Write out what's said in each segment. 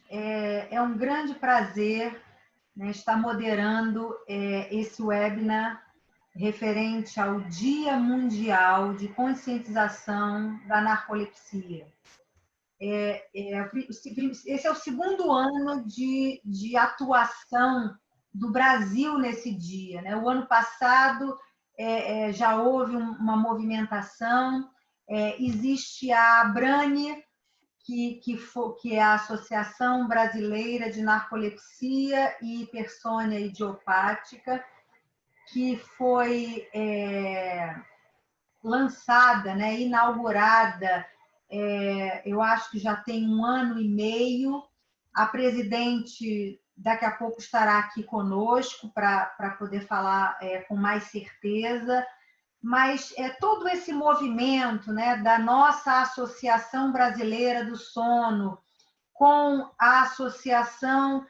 É um grande prazer, né, estar moderando esse webinar referente ao Dia Mundial de Conscientização da Narcolepsia. Esse é o segundo ano de atuação do Brasil nesse dia, né? O ano passado já houve uma movimentação, existe a ABRANE, que é a Associação Brasileira de Narcolepsia e Hipersônia Idiopática, que foi lançada, né, inaugurada, eu acho que já tem 1 ano e meio. A presidente daqui a pouco estará aqui conosco para poder falar com mais certeza. Mas todo esse movimento, né, da nossa Associação Brasileira do Sono com a Associação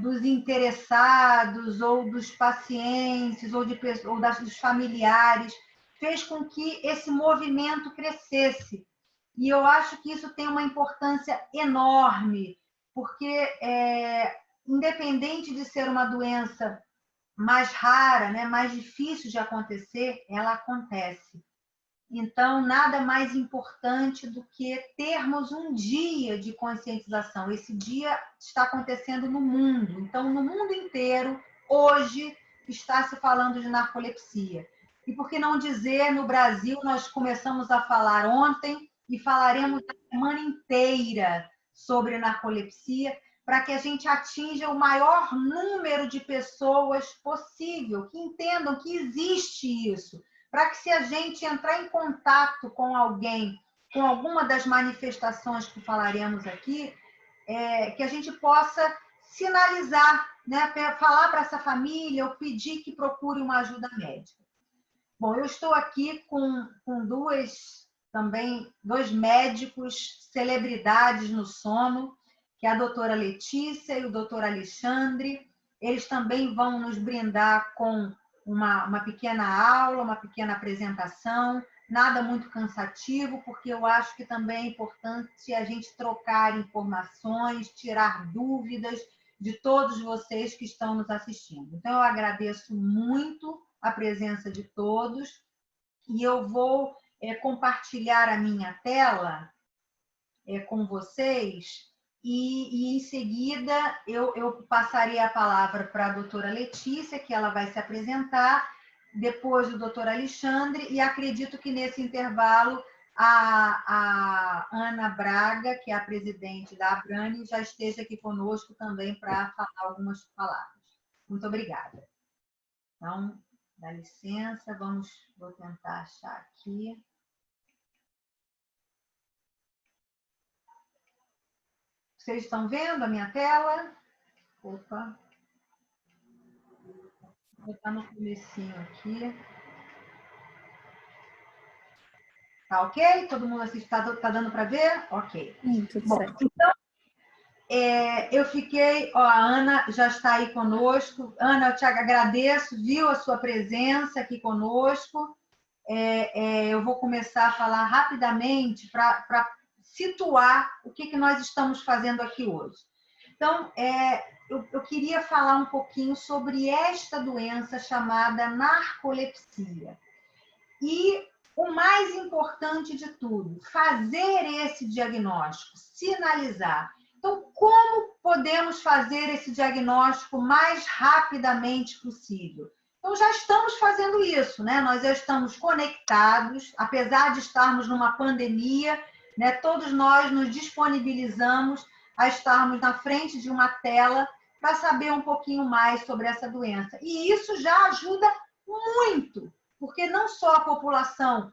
dos interessados ou dos pacientes ou dos familiares, fez com que esse movimento crescesse. E eu acho que isso tem uma importância enorme, porque independente de ser uma doença mais rara, né, mais difícil de acontecer, ela acontece. Então, nada mais importante do que termos um dia de conscientização. Esse dia está acontecendo no mundo. Então, no mundo inteiro, hoje, está se falando de narcolepsia. E por que não dizer, no Brasil, nós começamos a falar ontem e falaremos a semana inteira sobre narcolepsia, para que a gente atinja o maior número de pessoas possível, que entendam que existe isso, para que se a gente entrar em contato com alguém, com alguma das manifestações que falaremos aqui, que a gente possa sinalizar, né, falar para essa família ou pedir que procure uma ajuda médica. Bom, eu estou aqui com dois médicos, celebridades no sono, que é a doutora Letícia e o doutor Alexandre. Eles também vão nos brindar com uma pequena aula, uma pequena apresentação, nada muito cansativo, porque eu acho que também é importante a gente trocar informações, tirar dúvidas de todos vocês que estão nos assistindo. Então, eu agradeço muito a presença de todos e eu vou compartilhar a minha tela com vocês e em seguida eu passarei a palavra para a doutora Letícia, que ela vai se apresentar, depois o doutor Alexandre, e acredito que nesse intervalo a Ana Braga, que é a presidente da ABRANE, já esteja aqui conosco também para falar algumas palavras. Muito obrigada. Então, dá licença, vou tentar achar aqui. Vocês estão vendo a minha tela? Opa. Vou botar no comecinho aqui. Tá ok? Todo mundo assiste? Tá dando para ver? Ok. Tudo certo. Então, eu fiquei... Ó, a Ana já está aí conosco. Ana, eu te agradeço, viu a sua presença aqui conosco. Eu vou começar a falar rapidamente para situar o que nós estamos fazendo aqui hoje. Então, eu queria falar um pouquinho sobre esta doença chamada narcolepsia. E o mais importante de tudo, fazer esse diagnóstico, sinalizar. Então, como podemos fazer esse diagnóstico mais rapidamente possível? Então, já estamos fazendo isso, né? Nós já estamos conectados, apesar de estarmos numa pandemia, né? Todos nós nos disponibilizamos a estarmos na frente de uma tela para saber um pouquinho mais sobre essa doença. E isso já ajuda muito, porque não só a população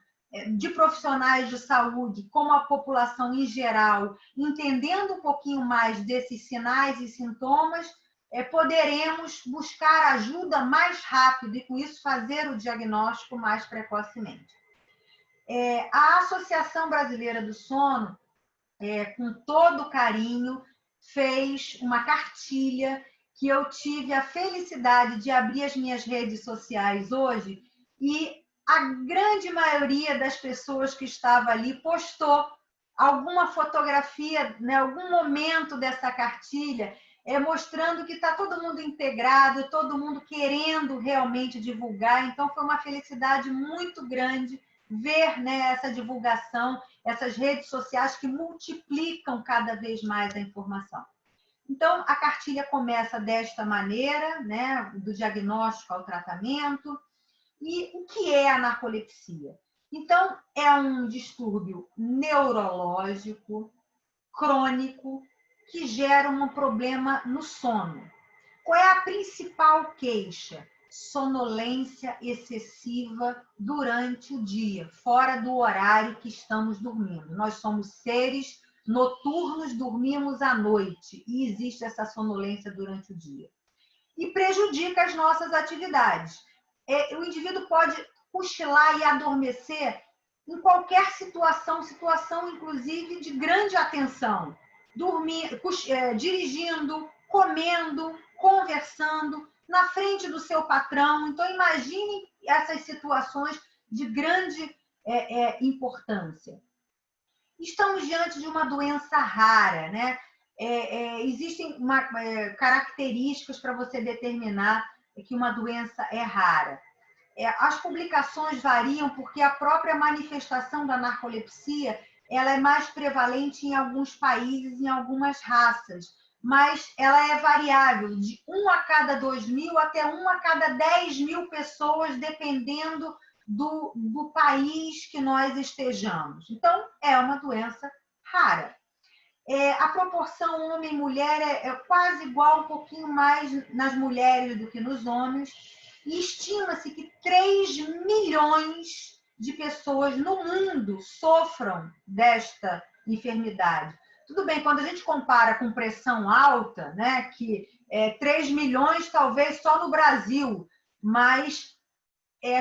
de profissionais de saúde, como a população em geral, entendendo um pouquinho mais desses sinais e sintomas, poderemos buscar ajuda mais rápido e, com isso, fazer o diagnóstico mais precocemente. A Associação Brasileira do Sono, com todo carinho, fez uma cartilha que eu tive a felicidade de abrir as minhas redes sociais hoje e a grande maioria das pessoas que estava ali postou alguma fotografia, né, algum momento dessa cartilha, mostrando que está todo mundo integrado, todo mundo querendo realmente divulgar. Então, foi uma felicidade muito grande ver, né, essa divulgação, essas redes sociais que multiplicam cada vez mais a informação. Então, a cartilha começa desta maneira, né, do diagnóstico ao tratamento. E o que é a narcolepsia? Então, é um distúrbio neurológico, crônico, que gera um problema no sono. Qual é a principal queixa? Sonolência excessiva durante o dia, fora do horário que estamos dormindo. Nós somos seres noturnos, dormimos à noite e existe essa sonolência durante o dia. E prejudica as nossas atividades. O indivíduo pode cochilar e adormecer em qualquer situação, inclusive de grande atenção, dirigindo, comendo, conversando, na frente do seu patrão. Então, imagine essas situações de grande importância. Estamos diante de uma doença rara, né? Existem características para você determinar que uma doença é rara. As publicações variam porque a própria manifestação da narcolepsia ela é mais prevalente em alguns países, em algumas raças, mas ela é variável, de 1 a cada 2.000 até 1 a cada 10.000 pessoas, dependendo do país que nós estejamos. Então, é uma doença rara. A proporção homem-mulher é quase igual, um pouquinho mais nas mulheres do que nos homens, e estima-se que 3 milhões de pessoas no mundo sofram desta enfermidade. Tudo bem, quando a gente compara com pressão alta, né, que 3 milhões talvez só no Brasil, mas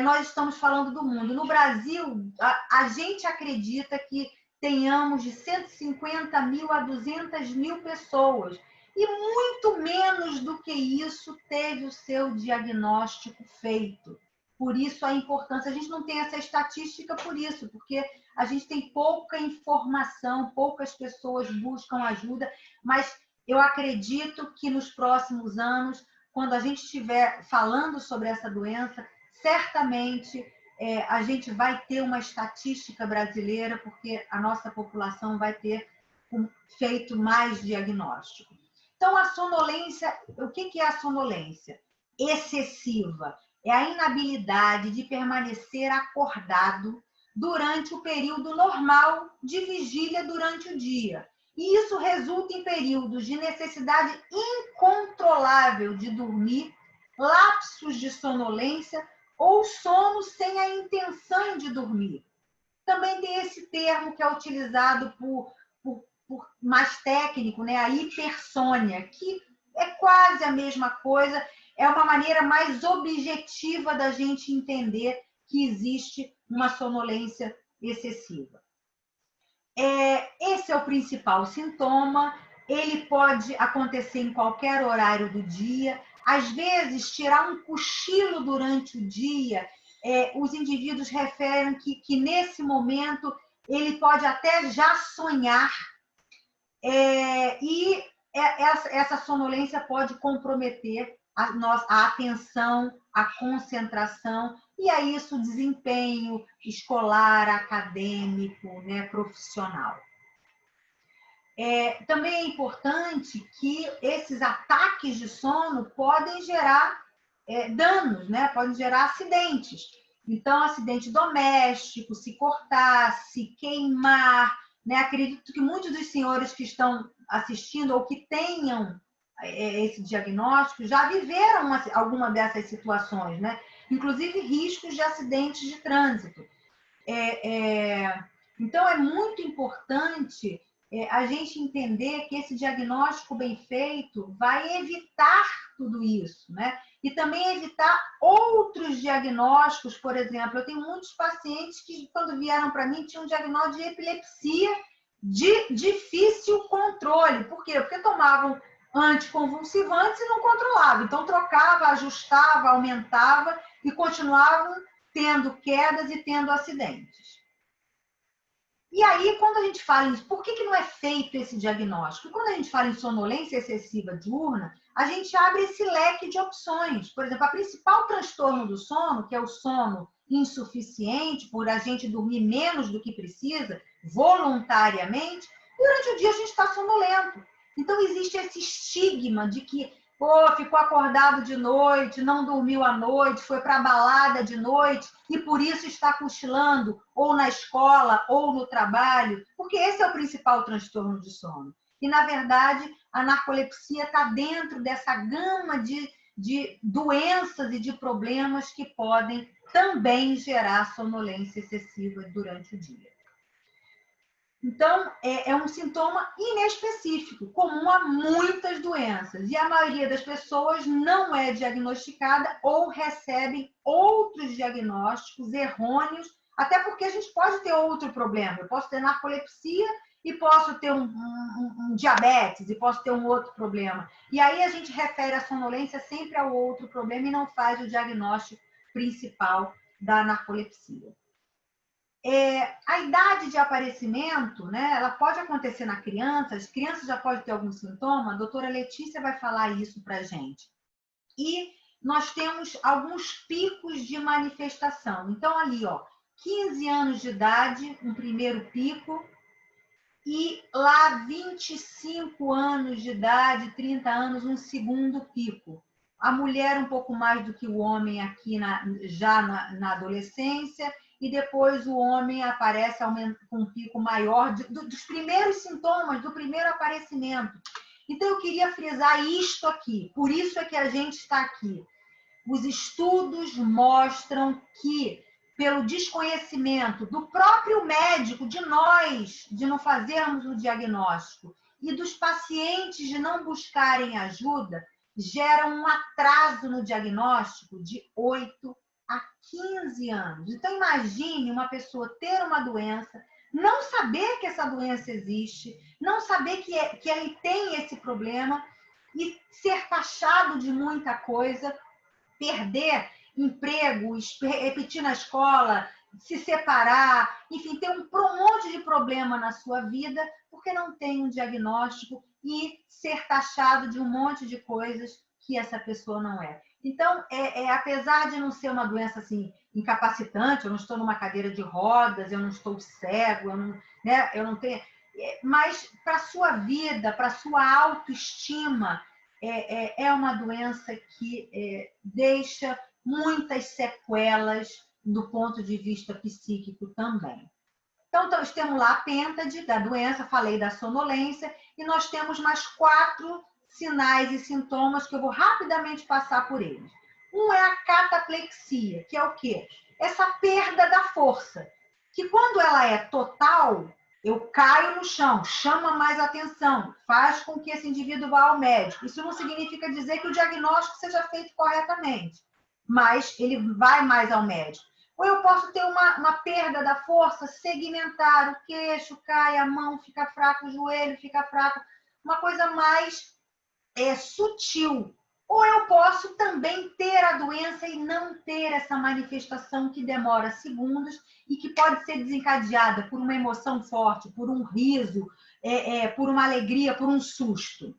nós estamos falando do mundo. No Brasil, a gente acredita que tenhamos de 150.000 a 200.000 pessoas. E muito menos do que isso teve o seu diagnóstico feito. Por isso a importância. A gente não tem essa estatística por isso, porque a gente tem pouca informação, poucas pessoas buscam ajuda, mas eu acredito que nos próximos anos, quando a gente estiver falando sobre essa doença, certamente a gente vai ter uma estatística brasileira, porque a nossa população vai ter feito mais diagnóstico. Então, a sonolência, o que é a sonolência? Excessiva. É a inabilidade de permanecer acordado durante o período normal de vigília durante o dia. E isso resulta em períodos de necessidade incontrolável de dormir, lapsos de sonolência ou sono sem a intenção de dormir. Também tem esse termo que é utilizado por mais técnico, né? A hipersônia, que é quase a mesma coisa, é uma maneira mais objetiva da gente entender que existe uma sonolência excessiva. Esse é o principal sintoma, ele pode acontecer em qualquer horário do dia. Às vezes, tirar um cochilo durante o dia, os indivíduos referem que nesse momento ele pode até já sonhar, e essa sonolência pode comprometer a atenção, a concentração, e a isso o desempenho escolar, acadêmico, né, profissional. Também é importante que esses ataques de sono podem gerar danos, né? Podem gerar acidentes. Então, acidente doméstico, se cortar, se queimar, né? Acredito que muitos dos senhores que estão assistindo ou que tenham esse diagnóstico já viveram alguma dessas situações, né? Inclusive riscos de acidentes de trânsito. Então, é muito importante a gente entender que esse diagnóstico bem feito vai evitar tudo isso, né? E também evitar outros diagnósticos. Por exemplo, eu tenho muitos pacientes que, quando vieram para mim, tinham um diagnóstico de epilepsia de difícil controle. Por quê? Porque tomavam anticonvulsivantes e não controlavam. Então, trocava, ajustava, aumentava e continuavam tendo quedas e tendo acidentes. E aí, quando a gente fala em... Por que não é feito esse diagnóstico? Quando a gente fala em sonolência excessiva diurna, a gente abre esse leque de opções. Por exemplo, a principal transtorno do sono, que é o sono insuficiente, por a gente dormir menos do que precisa, voluntariamente, durante o dia a gente está sonolento. Então, existe esse estigma de que, pô, ficou acordado de noite, não dormiu à noite, foi para a balada de noite e por isso está cochilando, ou na escola, ou no trabalho, porque esse é o principal transtorno de sono. E, na verdade, a narcolepsia está dentro dessa gama de doenças e de problemas que podem também gerar sonolência excessiva durante o dia. Então, é um sintoma inespecífico, comum a muitas doenças. E a maioria das pessoas não é diagnosticada ou recebem outros diagnósticos errôneos, até porque a gente pode ter outro problema. Eu posso ter narcolepsia e posso ter um diabetes, e posso ter um outro problema. E aí a gente refere a sonolência sempre ao outro problema e não faz o diagnóstico principal da narcolepsia. A idade de aparecimento, né, ela pode acontecer na criança, as crianças já podem ter algum sintoma, a doutora Letícia vai falar isso para a gente. E nós temos alguns picos de manifestação. Então, ali, ó, 15 anos de idade, um primeiro pico, e lá 25 anos de idade, 30 anos, um segundo pico. A mulher um pouco mais do que o homem aqui já na adolescência, e depois o homem aparece com um pico maior dos primeiros sintomas, do primeiro aparecimento. Então, eu queria frisar isto aqui, por isso é que a gente está aqui. Os estudos mostram que, pelo desconhecimento do próprio médico, de nós, de não fazermos o diagnóstico, e dos pacientes de não buscarem ajuda, gera um atraso no diagnóstico de 8 a 15 anos. Então, imagine uma pessoa ter uma doença, não saber que essa doença existe, não saber que ele tem esse problema e ser taxado de muita coisa, perder emprego, repetir na escola, se separar, enfim, ter um monte de problema na sua vida porque não tem um diagnóstico e ser taxado de um monte de coisas que essa pessoa não é. Então, apesar de não ser uma doença assim incapacitante, eu não estou numa cadeira de rodas, eu não estou cego, eu não tenho, mas para a sua vida, para a sua autoestima, é uma doença que deixa muitas sequelas do ponto de vista psíquico também. Então, nós temos lá a pêntade da doença, falei da sonolência, e nós temos mais 4 sinais e sintomas que eu vou rapidamente passar por eles. Um é a cataplexia, que é o quê? Essa perda da força, que quando ela é total, eu caio no chão, chama mais atenção, faz com que esse indivíduo vá ao médico. Isso não significa dizer que o diagnóstico seja feito corretamente, mas ele vai mais ao médico. Ou eu posso ter uma perda da força segmentar, o queixo cai, a mão fica fraca, o joelho fica fraco, uma coisa mais sutil. Ou eu posso também ter a doença e não ter essa manifestação que demora segundos e que pode ser desencadeada por uma emoção forte, por um riso, por uma alegria, por um susto.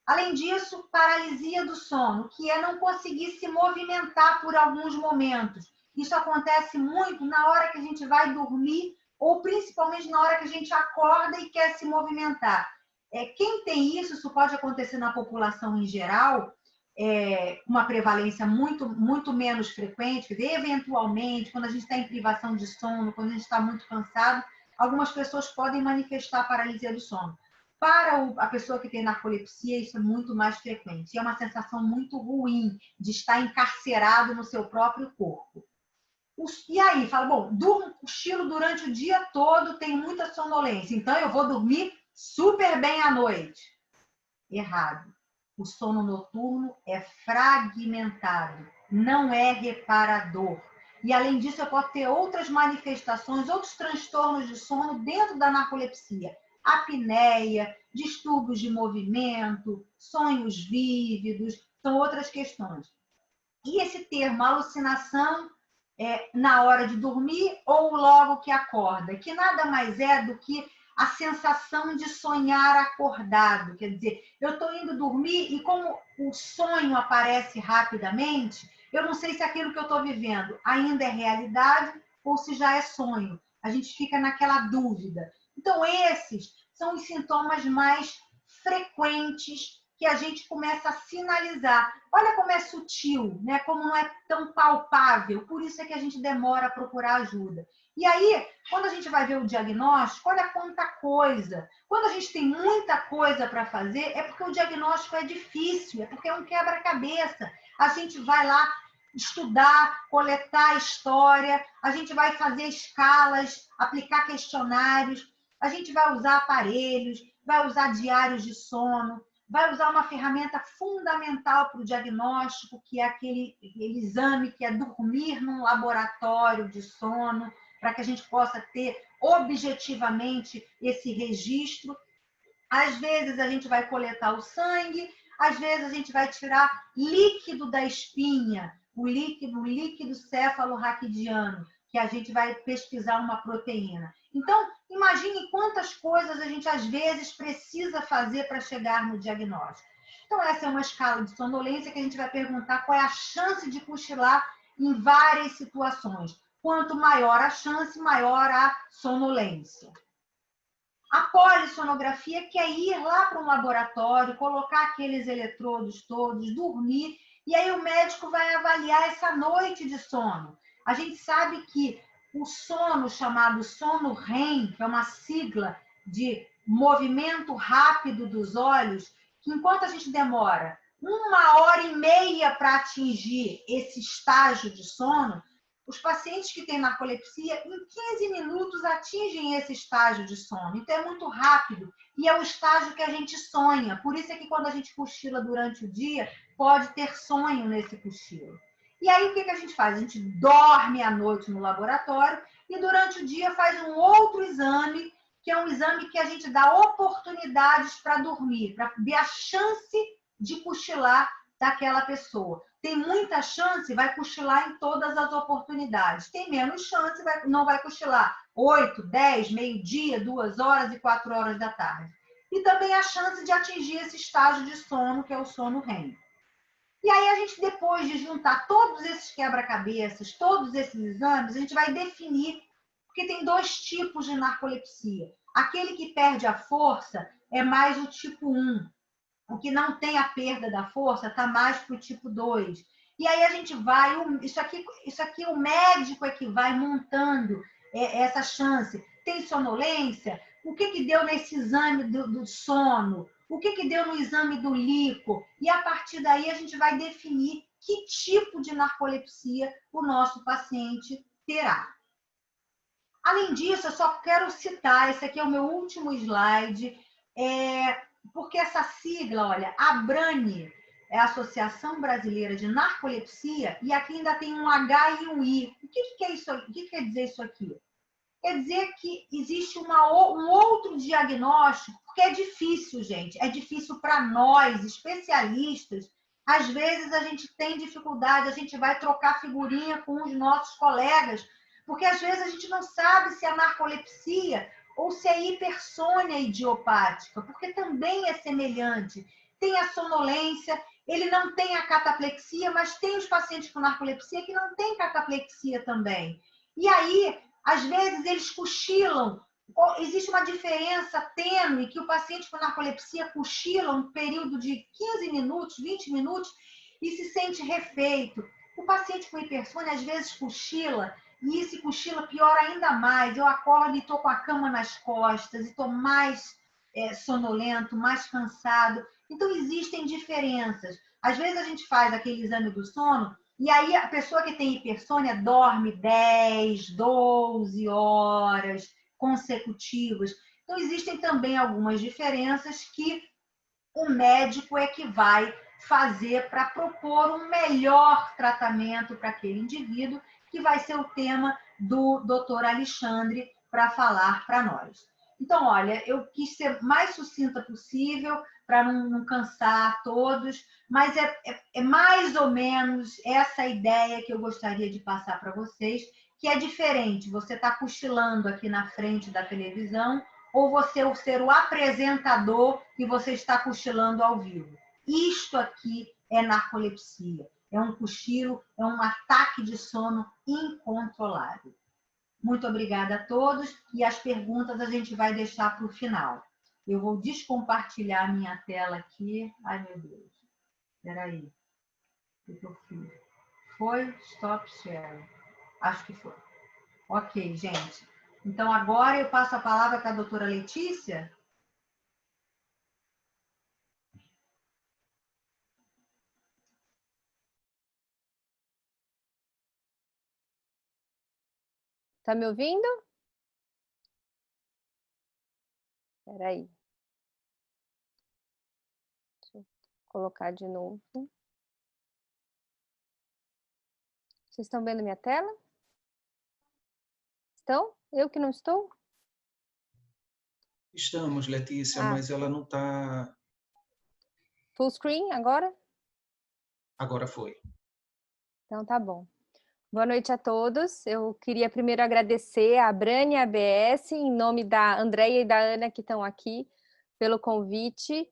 Além disso, paralisia do sono, que é não conseguir se movimentar por alguns momentos. Isso acontece muito na hora que a gente vai dormir ou principalmente na hora que a gente acorda e quer se movimentar. Quem tem isso pode acontecer na população em geral, uma prevalência muito, muito menos frequente, quer dizer, eventualmente, quando a gente está em privação de sono, quando a gente está muito cansado, algumas pessoas podem manifestar paralisia do sono. Para a pessoa que tem narcolepsia, isso é muito mais frequente. E é uma sensação muito ruim de estar encarcerado no seu próprio corpo. E aí, fala, bom, cochilo durante o dia todo, tenho muita sonolência, então eu vou dormir super bem à noite. Errado. O sono noturno é fragmentado, não é reparador. E, além disso, eu posso ter outras manifestações, outros transtornos de sono dentro da narcolepsia. Apneia, distúrbios de movimento, sonhos vívidos, são outras questões. E esse termo, alucinação na hora de dormir ou logo que acorda, que nada mais é do que a sensação de sonhar acordado. Quer dizer, eu estou indo dormir e como o sonho aparece rapidamente, eu não sei se aquilo que eu estou vivendo ainda é realidade ou se já é sonho. A gente fica naquela dúvida. Então, esses são os sintomas mais frequentes que a gente começa a sinalizar. Olha como é sutil, né? Como não é tão palpável. Por isso é que a gente demora a procurar ajuda. E aí, quando a gente vai ver o diagnóstico, olha quanta coisa. Quando a gente tem muita coisa para fazer, é porque o diagnóstico é difícil, é porque é um quebra-cabeça. A gente vai lá estudar, coletar história, a gente vai fazer escalas, aplicar questionários, a gente vai usar aparelhos, vai usar diários de sono, vai usar uma ferramenta fundamental para o diagnóstico, que é aquele exame que é dormir num laboratório de sono, para que a gente possa ter objetivamente esse registro. Às vezes a gente vai coletar o sangue, às vezes a gente vai tirar líquido da espinha, o líquido cefalorraquidiano, que a gente vai pesquisar uma proteína. Então, imagine quantas coisas a gente às vezes precisa fazer para chegar no diagnóstico. Então, essa é uma escala de sonolência que a gente vai perguntar qual é a chance de cochilar em várias situações. Quanto maior a chance, maior a sonolência. A polissonografia quer ir lá para um laboratório, colocar aqueles eletrodos todos, dormir, e aí o médico vai avaliar essa noite de sono. A gente sabe que o sono chamado sono REM, que é uma sigla de movimento rápido dos olhos, que enquanto a gente demora 1h30 para atingir esse estágio de sono, os pacientes que têm narcolepsia, em 15 minutos atingem esse estágio de sono. Então, é muito rápido e é o estágio que a gente sonha. Por isso é que quando a gente cochila durante o dia, pode ter sonho nesse cochilo. E aí, o que a gente faz? A gente dorme à noite no laboratório e durante o dia faz um outro exame, que é um exame que a gente dá oportunidades para dormir, para ver a chance de cochilar daquela pessoa. Tem muita chance, vai cochilar em todas as oportunidades. Tem menos chance, não vai cochilar 8, 10, meio-dia, 2 horas e 4 horas da tarde. E também a chance de atingir esse estágio de sono, que é o sono REM. E aí a gente, depois de juntar todos esses quebra-cabeças, todos esses exames, a gente vai definir, porque tem 2 tipos de narcolepsia. Aquele que perde a força é mais o tipo 1. O que não tem a perda da força está mais para o tipo 2. E aí a gente vai, isso aqui o médico é que vai montando essa chance. Tem sonolência? O que deu nesse exame do sono? O que deu no exame do líquido? E a partir daí a gente vai definir que tipo de narcolepsia o nosso paciente terá. Além disso, eu só quero citar, esse aqui é o meu último slide, porque essa sigla, olha, ABRANE, é a Associação Brasileira de Narcolepsia, e aqui ainda tem um H e um I. O que é isso? O que quer dizer isso aqui? Quer dizer que existe um outro diagnóstico, porque é difícil, gente. É difícil para nós, especialistas. Às vezes a gente tem dificuldade, a gente vai trocar figurinha com os nossos colegas, porque às vezes a gente não sabe se é narcolepsia ou se é hipersônia idiopática, porque também é semelhante. Tem a sonolência, ele não tem a cataplexia, mas tem os pacientes com narcolepsia que não têm cataplexia também. E aí, às vezes, eles cochilam. Existe uma diferença tênue que o paciente com narcolepsia cochila um período de 15 minutos, 20 minutos e se sente refeito. O paciente com hipersônia, às vezes, cochila e esse cochilo piora ainda mais. Eu acordo e estou com a cama nas costas, e estou mais sonolento, mais cansado. Então, existem diferenças. Às vezes, a gente faz aquele exame do sono, e aí a pessoa que tem hipersônia dorme 10, 12 horas consecutivas. Então, existem também algumas diferenças que o médico é que vai fazer para propor um melhor tratamento para aquele indivíduo, que vai ser o tema do Dr. Alexandre para falar para nós. Então, olha, eu quis ser mais sucinta possível para não cansar todos, mas é mais ou menos essa ideia que eu gostaria de passar para vocês, que é diferente. Você está cochilando aqui na frente da televisão ou você ser o apresentador e você está cochilando ao vivo. Isto aqui é narcolepsia. É um cochilo, é um ataque de sono incontrolável. Muito obrigada a todos e as perguntas a gente vai deixar para o final. Eu vou descompartilhar a minha tela aqui. Ai, meu Deus. Espera aí. O que eu fiz? Foi Stop Share. Acho que foi. Ok, gente. Então, agora eu passo a palavra para a doutora Letícia. Tá me ouvindo? Espera aí. Deixa eu colocar de novo. Vocês estão vendo minha tela? Estão? Eu que não estou? Estamos, Letícia, mas ela não está... Full screen agora? Agora foi. Então tá bom. Boa noite a todos. Eu queria primeiro agradecer a Brânia e a ABS, em nome da Andréia e da Ana que estão aqui, pelo convite.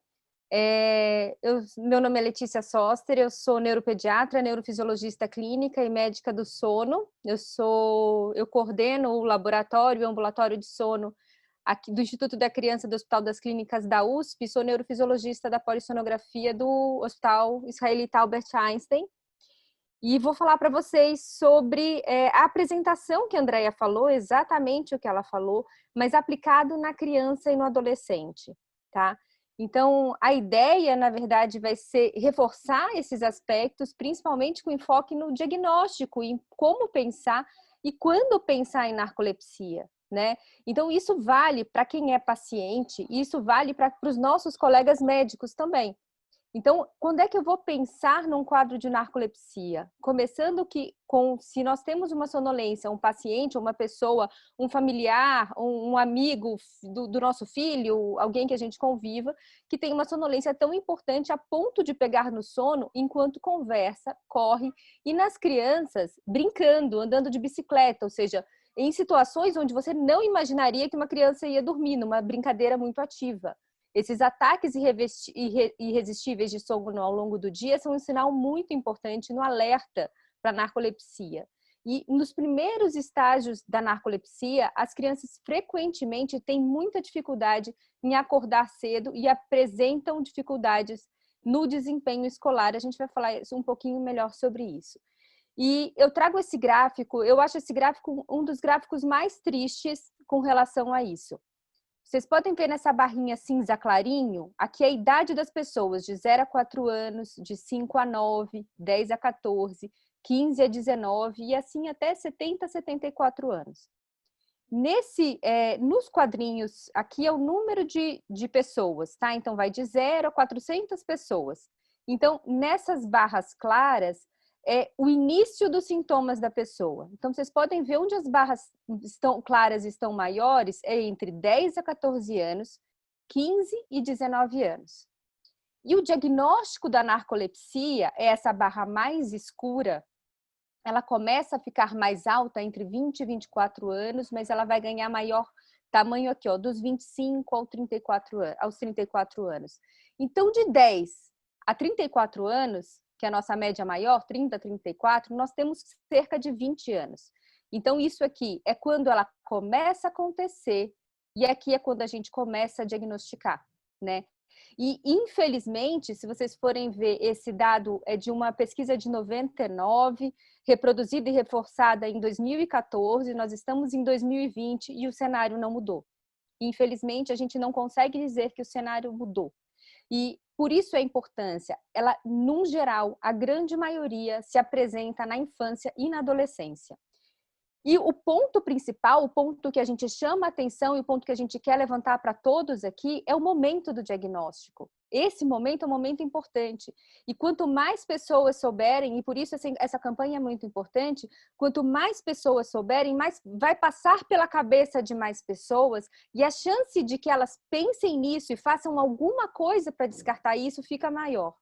Meu nome é Letícia Soster, eu sou neuropediatra, neurofisiologista clínica e médica do sono. Eu coordeno o laboratório e ambulatório de sono aqui do Instituto da Criança do Hospital das Clínicas da USP, sou neurofisiologista da polissonografia do Hospital Israelita Albert Einstein. E vou falar para vocês sobre a apresentação que a Andréia falou, exatamente o que ela falou, mas aplicado na criança e no adolescente, tá? Então, a ideia, na verdade, vai ser reforçar esses aspectos, principalmente com enfoque no diagnóstico, em como pensar e quando pensar em narcolepsia, né? Então, isso vale para quem é paciente, e isso vale para os nossos colegas médicos também. Então, quando é que eu vou pensar num quadro de narcolepsia? Começando se nós temos uma sonolência, um paciente, uma pessoa, um familiar, um amigo do nosso filho, alguém que a gente conviva, que tem uma sonolência tão importante a ponto de pegar no sono enquanto conversa, corre, e nas crianças, brincando, andando de bicicleta, ou seja, em situações onde você não imaginaria que uma criança ia dormir, numa brincadeira muito ativa. Esses ataques irresistíveis de sono ao longo do dia são um sinal muito importante no alerta para a narcolepsia. E nos primeiros estágios da narcolepsia, as crianças frequentemente têm muita dificuldade em acordar cedo e apresentam dificuldades no desempenho escolar. A gente vai falar um pouquinho melhor sobre isso. E eu trago esse gráfico, eu acho esse gráfico um dos gráficos mais tristes com relação a isso. Vocês podem ver nessa barrinha cinza clarinho, aqui é a idade das pessoas, de 0 a 4 anos, de 5 a 9, 10 a 14, 15 a 19 e assim até 70 a 74 anos. Nos quadrinhos, aqui é o número de pessoas, tá? Então, vai de 0 a 400 pessoas. Então, nessas barras claras, é o início dos sintomas da pessoa. Então, vocês podem ver onde as barras claras estão maiores, é entre 10 a 14 anos, 15 e 19 anos. E o diagnóstico da narcolepsia é essa barra mais escura, ela começa a ficar mais alta entre 20 e 24 anos, mas ela vai ganhar maior tamanho aqui, ó, dos 25 aos 34 anos. Então, de 10 a 34 anos, que é a nossa média maior, 30 a 34, nós temos cerca de 20 anos. Então, isso aqui é quando ela começa a acontecer e aqui é quando a gente começa a diagnosticar, né? E, infelizmente, se vocês forem ver, esse dado é de uma pesquisa de 99, reproduzida e reforçada em 2014, nós estamos em 2020 e o cenário não mudou. Infelizmente, a gente não consegue dizer que o cenário mudou. E por isso a importância, ela, num geral, a grande maioria se apresenta na infância e na adolescência. E o ponto principal, o ponto que a gente chama a atenção e o ponto que a gente quer levantar para todos aqui é o momento do diagnóstico. esse momento é um momento importante. E quanto mais pessoas souberem, e por isso essa campanha é muito importante, quanto mais pessoas souberem, mais vai passar pela cabeça de mais pessoas, e a chance de que elas pensem nisso e façam alguma coisa para descartar isso fica maior.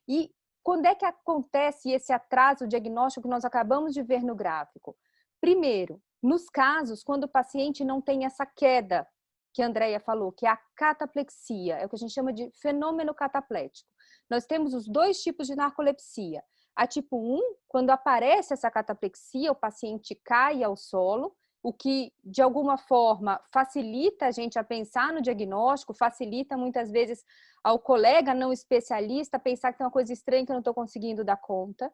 E quando é que acontece esse atraso diagnóstico que nós acabamos de ver no gráfico? Primeiro, nos casos quando o paciente não tem essa queda que a Andrea falou, que é a cataplexia, é o que a gente chama de fenômeno cataplético. Nós temos os dois tipos de narcolepsia. A tipo 1, quando aparece essa cataplexia, o paciente cai ao solo, o que, de alguma forma, facilita a gente a pensar no diagnóstico, facilita muitas vezes ao colega não especialista pensar que tem uma coisa estranha que eu não estou conseguindo dar conta.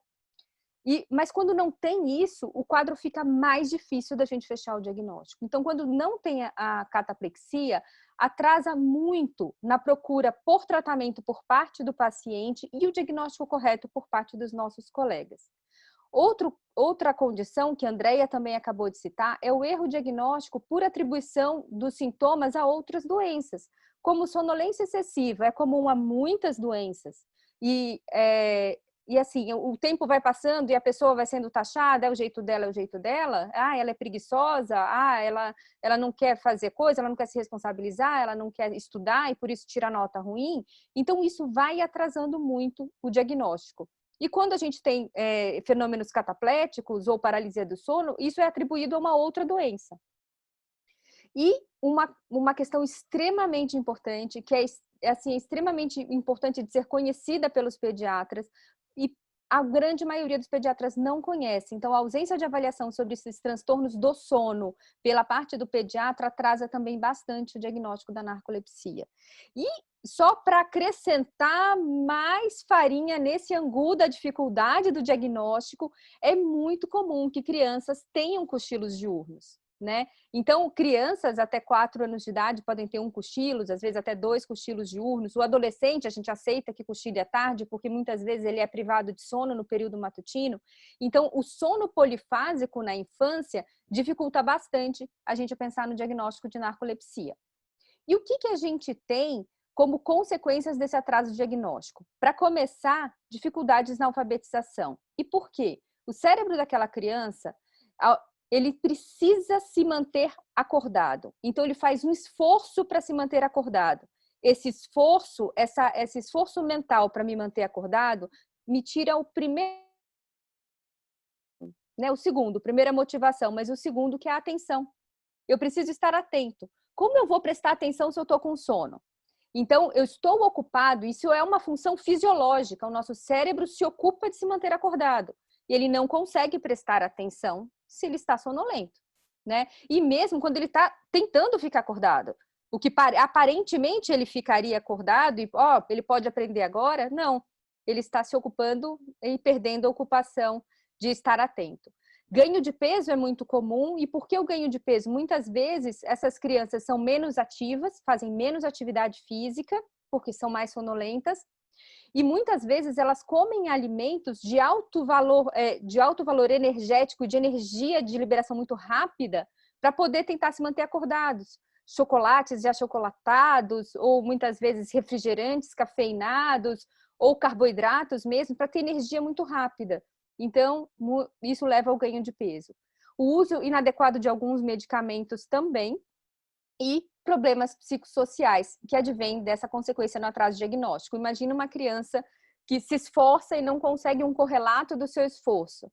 Mas quando não tem isso, o quadro fica mais difícil da gente fechar o diagnóstico. Então, quando não tem a cataplexia, atrasa muito na procura por tratamento por parte do paciente e o diagnóstico correto por parte dos nossos colegas. Outra condição que a Andrea também acabou de citar é o erro diagnóstico por atribuição dos sintomas a outras doenças, como sonolência excessiva, é comum a muitas doenças. E assim, o tempo vai passando e a pessoa vai sendo taxada, é o jeito dela, ela é preguiçosa, ela não quer fazer coisa, ela não quer se responsabilizar, ela não quer estudar e por isso tira nota ruim. Então, isso vai atrasando muito o diagnóstico. E quando a gente tem fenômenos catapléticos ou paralisia do sono, isso é atribuído a uma outra doença. E uma questão extremamente importante, que é assim, extremamente importante de ser conhecida pelos pediatras, e a grande maioria dos pediatras não conhece. Então, a ausência de avaliação sobre esses transtornos do sono pela parte do pediatra atrasa também bastante o diagnóstico da narcolepsia. E só para acrescentar mais farinha nesse angu da dificuldade do diagnóstico, é muito comum que crianças tenham cochilos diurnos, né? Então, crianças até 4 anos de idade podem ter um cochilo, às vezes até 2 cochilos diurnos. O adolescente, a gente aceita que cochile à tarde, porque muitas vezes ele é privado de sono no período matutino. Então, o sono polifásico na infância dificulta bastante a gente pensar no diagnóstico de narcolepsia. E o que a gente tem como consequências desse atraso diagnóstico? Para começar, dificuldades na alfabetização. E por quê? O cérebro daquela criança, ele precisa se manter acordado. Então, ele faz um esforço para se manter acordado. Esse esforço mental para me manter acordado, me tira o primeiro, né? O segundo, primeira motivação, mas o segundo que é a atenção. Eu preciso estar atento. Como eu vou prestar atenção se eu estou com sono? Então, eu estou ocupado, isso é uma função fisiológica, o nosso cérebro se ocupa de se manter acordado. E ele não consegue prestar atenção se ele está sonolento, né? E mesmo quando ele está tentando ficar acordado, o que aparentemente ele ficaria acordado e ele pode aprender agora, não. Ele está se ocupando e perdendo a ocupação de estar atento. Ganho de peso é muito comum. E por que o ganho de peso? Muitas vezes essas crianças são menos ativas, fazem menos atividade física, porque são mais sonolentas. E muitas vezes elas comem alimentos de alto valor energético, de energia de liberação muito rápida, para poder tentar se manter acordados. Chocolates já achocolatados, ou muitas vezes refrigerantes cafeinados, ou carboidratos mesmo, para ter energia muito rápida. Então, isso leva ao ganho de peso. O uso inadequado de alguns medicamentos também, e problemas psicossociais que advêm dessa consequência no atraso diagnóstico. Imagina uma criança que se esforça e não consegue um correlato do seu esforço,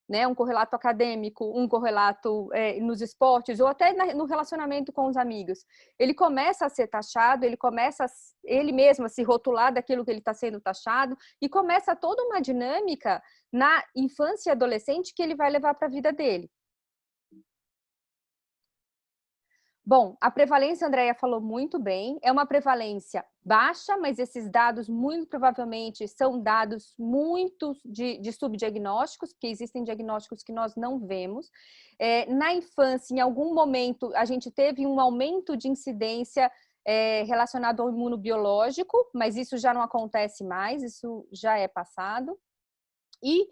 né? Um correlato acadêmico, um correlato nos esportes ou até no relacionamento com os amigos. Ele começa a ser taxado, ele começa ele mesmo a se rotular daquilo que ele está sendo taxado e começa toda uma dinâmica na infância e adolescente que ele vai levar para a vida dele. Bom, a prevalência, a Andrea falou muito bem, é uma prevalência baixa, mas esses dados muito provavelmente são dados muito de subdiagnósticos, porque existem diagnósticos que nós não vemos. Na infância, em algum momento, a gente teve um aumento de incidência relacionado ao imunobiológico, mas isso já não acontece mais, isso já é passado. E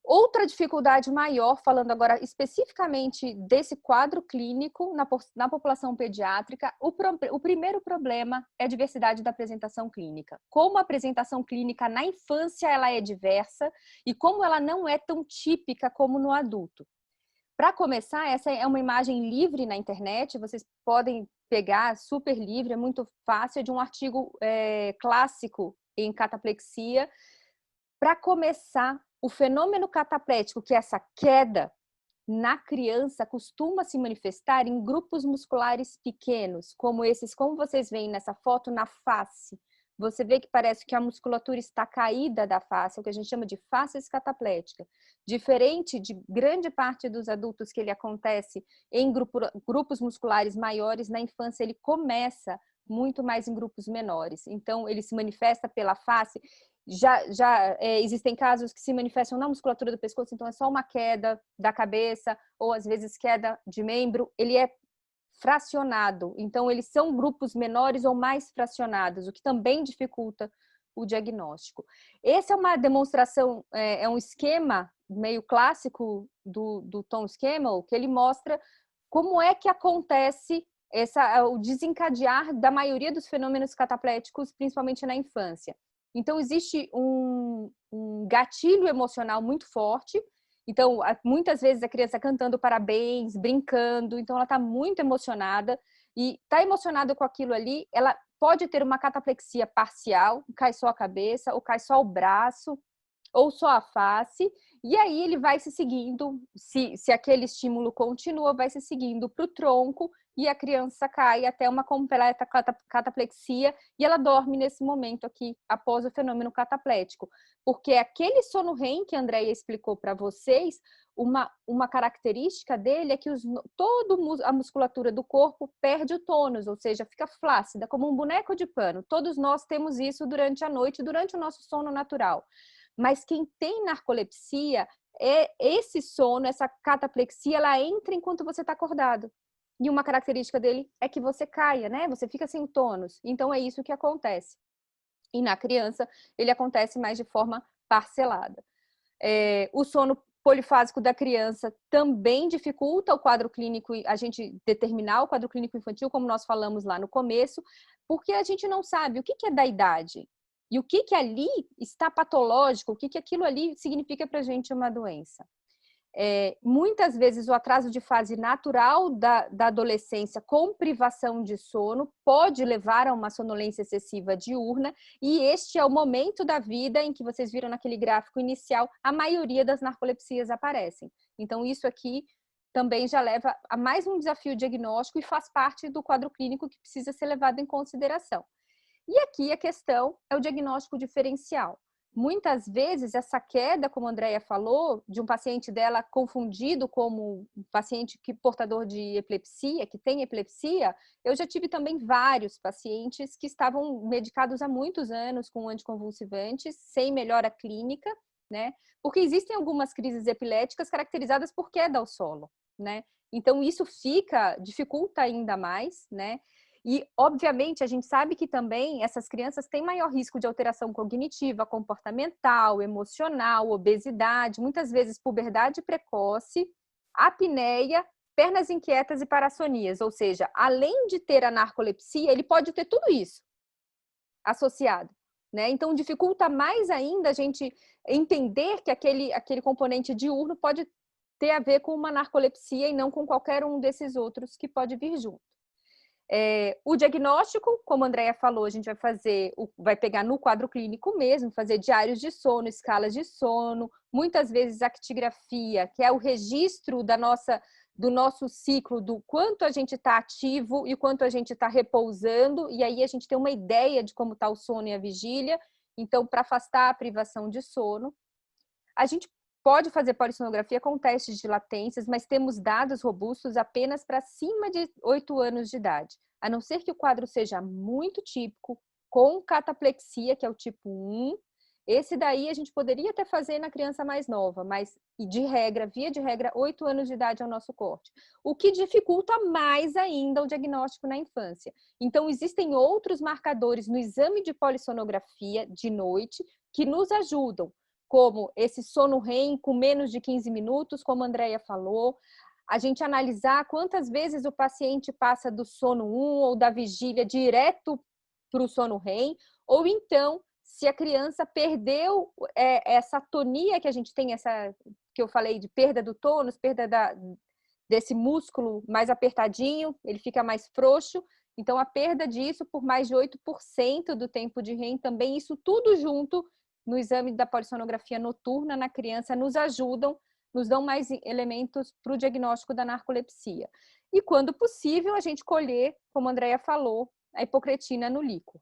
Outra dificuldade maior, falando agora especificamente desse quadro clínico na população pediátrica, o primeiro problema é a diversidade da apresentação clínica. Como a apresentação clínica na infância ela é diversa e como ela não é tão típica como no adulto. Para começar, essa é uma imagem livre na internet, vocês podem pegar, super livre, é muito fácil, é de um artigo clássico em cataplexia. Para começar, o fenômeno cataplético, que é essa queda na criança, costuma se manifestar em grupos musculares pequenos, como esses, como vocês veem nessa foto, na face. Você vê que parece que a musculatura está caída da face, o que a gente chama de face cataplética. Diferente de grande parte dos adultos que ele acontece em grupos musculares maiores, na infância ele começa muito mais em grupos menores. Então, ele se manifesta pela face. Existem casos que se manifestam na musculatura do pescoço, então é só uma queda da cabeça, ou às vezes queda de membro. Ele é fracionado, então eles são grupos menores ou mais fracionados, o que também dificulta o diagnóstico. Essa é uma demonstração, é um esquema meio clássico do Tom Scammell, que ele mostra como é que acontece o desencadear da maioria dos fenômenos catapléticos, principalmente na infância. Então, existe um gatilho emocional muito forte. Então, muitas vezes a criança cantando parabéns, brincando, então ela está muito emocionada e está emocionada com aquilo ali, ela pode ter uma cataplexia parcial, cai só a cabeça, ou cai só o braço, ou só a face, e aí ele vai se seguindo, se aquele estímulo continua, vai se seguindo para o tronco, e a criança cai até uma completa cataplexia, e ela dorme nesse momento aqui, após o fenômeno cataplético. Porque aquele sono REM que a Andréia explicou para vocês, uma característica dele é que toda a musculatura do corpo perde o tônus, ou seja, fica flácida, como um boneco de pano. Todos nós temos isso durante a noite, durante o nosso sono natural. Mas quem tem narcolepsia, esse sono, essa cataplexia, ela entra enquanto você está acordado. E uma característica dele é que você caia, né? Você fica sem tônus. Então, é isso que acontece. E na criança, ele acontece mais de forma parcelada. O sono polifásico da criança também dificulta o quadro clínico, a gente determinar o quadro clínico infantil, como nós falamos lá no começo, porque a gente não sabe o que é da idade. E o que ali está patológico, o que aquilo ali significa para a gente uma doença. Muitas vezes o atraso de fase natural da adolescência com privação de sono pode levar a uma sonolência excessiva diurna, e este é o momento da vida em que vocês viram naquele gráfico inicial, a maioria das narcolepsias aparecem. Então isso aqui também já leva a mais um desafio diagnóstico e faz parte do quadro clínico que precisa ser levado em consideração. E aqui a questão é o diagnóstico diferencial. Muitas vezes essa queda, como a Andréia falou, de um paciente dela confundido como um paciente portador de epilepsia, que tem epilepsia, eu já tive também vários pacientes que estavam medicados há muitos anos com anticonvulsivantes, sem melhora clínica, né? Porque existem algumas crises epiléticas caracterizadas por queda ao solo, né? Então isso dificulta ainda mais, né? E, obviamente, a gente sabe que também essas crianças têm maior risco de alteração cognitiva, comportamental, emocional, obesidade, muitas vezes puberdade precoce, apneia, pernas inquietas e parassonias. Ou seja, além de ter a narcolepsia, ele pode ter tudo isso associado, né? Então, dificulta mais ainda a gente entender que aquele componente diurno pode ter a ver com uma narcolepsia e não com qualquer um desses outros que pode vir junto. O diagnóstico, como a Andréia falou, a gente vai pegar no quadro clínico mesmo, fazer diários de sono, escalas de sono, muitas vezes actigrafia, que é o registro do nosso ciclo, do quanto a gente está ativo e quanto a gente está repousando, e aí a gente tem uma ideia de como está o sono e a vigília. Então, para afastar a privação de sono, a gente pode fazer polissonografia com testes de latências, mas temos dados robustos apenas para acima de 8 anos de idade. A não ser que o quadro seja muito típico, com cataplexia, que é o tipo 1, esse daí a gente poderia até fazer na criança mais nova, mas via de regra, 8 anos de idade é o nosso corte. O que dificulta mais ainda o diagnóstico na infância. Então, existem outros marcadores no exame de polissonografia de noite que nos ajudam, como esse sono REM com menos de 15 minutos, como a Andrea falou, a gente analisar quantas vezes o paciente passa do sono 1 ou da vigília direto para o sono REM, ou então, se a criança perdeu essa atonia que a gente tem, essa que eu falei de perda do tônus, perda desse músculo mais apertadinho, ele fica mais frouxo, então a perda disso por mais de 8% do tempo de REM também, isso tudo junto no exame da polissonografia noturna na criança nos ajudam, nos dão mais elementos para o diagnóstico da narcolepsia. E quando possível, a gente colher, como a Andrea falou, a hipocretina no líquor.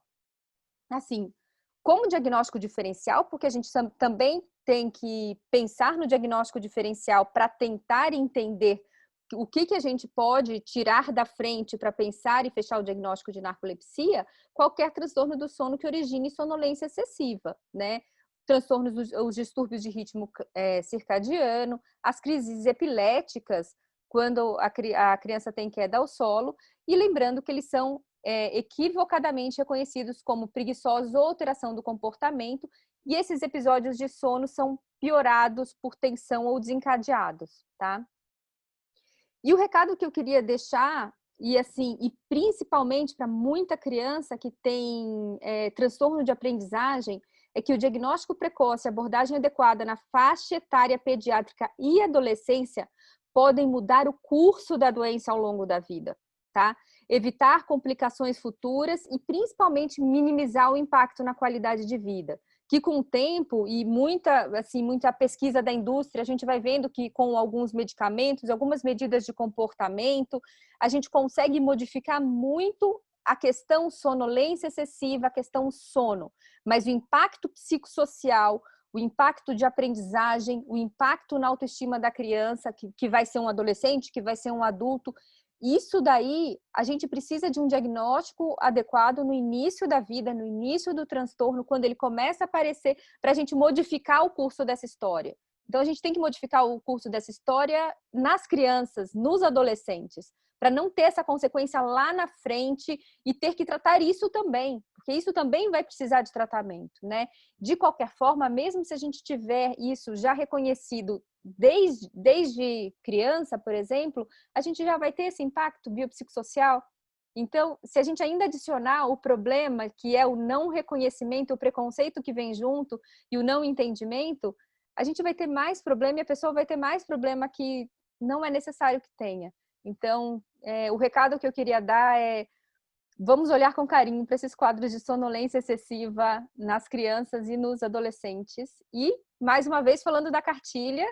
Assim, como diagnóstico diferencial, porque a gente também tem que pensar no diagnóstico diferencial para tentar entender o que a gente pode tirar da frente para pensar e fechar o diagnóstico de narcolepsia, qualquer transtorno do sono que origine sonolência excessiva, né? Transtornos, os distúrbios de ritmo circadiano, as crises epiléticas, quando a criança tem queda ao solo, e lembrando que eles são equivocadamente reconhecidos como preguiçosos ou alteração do comportamento, e esses episódios de sono são piorados por tensão ou desencadeados, tá? E o recado que eu queria deixar, e principalmente para muita criança que tem transtorno de aprendizagem, é que o diagnóstico precoce e a abordagem adequada na faixa etária pediátrica e adolescência podem mudar o curso da doença ao longo da vida, tá? Evitar complicações futuras e principalmente minimizar o impacto na qualidade de vida. Que com o tempo e muita pesquisa da indústria, a gente vai vendo que com alguns medicamentos, algumas medidas de comportamento, a gente consegue modificar muito a questão sonolência excessiva, a questão sono, mas o impacto psicossocial, o impacto de aprendizagem, o impacto na autoestima da criança, que vai ser um adolescente, que vai ser um adulto, isso daí, a gente precisa de um diagnóstico adequado no início da vida, no início do transtorno, quando ele começa a aparecer, para a gente modificar o curso dessa história. Então, a gente tem que modificar o curso dessa história nas crianças, nos adolescentes, para não ter essa consequência lá na frente e ter que tratar isso também, porque isso também vai precisar de tratamento, né? De qualquer forma, mesmo se a gente tiver isso já reconhecido desde criança, por exemplo, a gente já vai ter esse impacto biopsicossocial. Então, se a gente ainda adicionar o problema, que é o não reconhecimento, o preconceito que vem junto e o não entendimento, a gente vai ter mais problema e a pessoa vai ter mais problema que não é necessário que tenha. Então, o recado que eu queria dar é: vamos olhar com carinho para esses quadros de sonolência excessiva nas crianças e nos adolescentes. E, mais uma vez, falando da cartilha,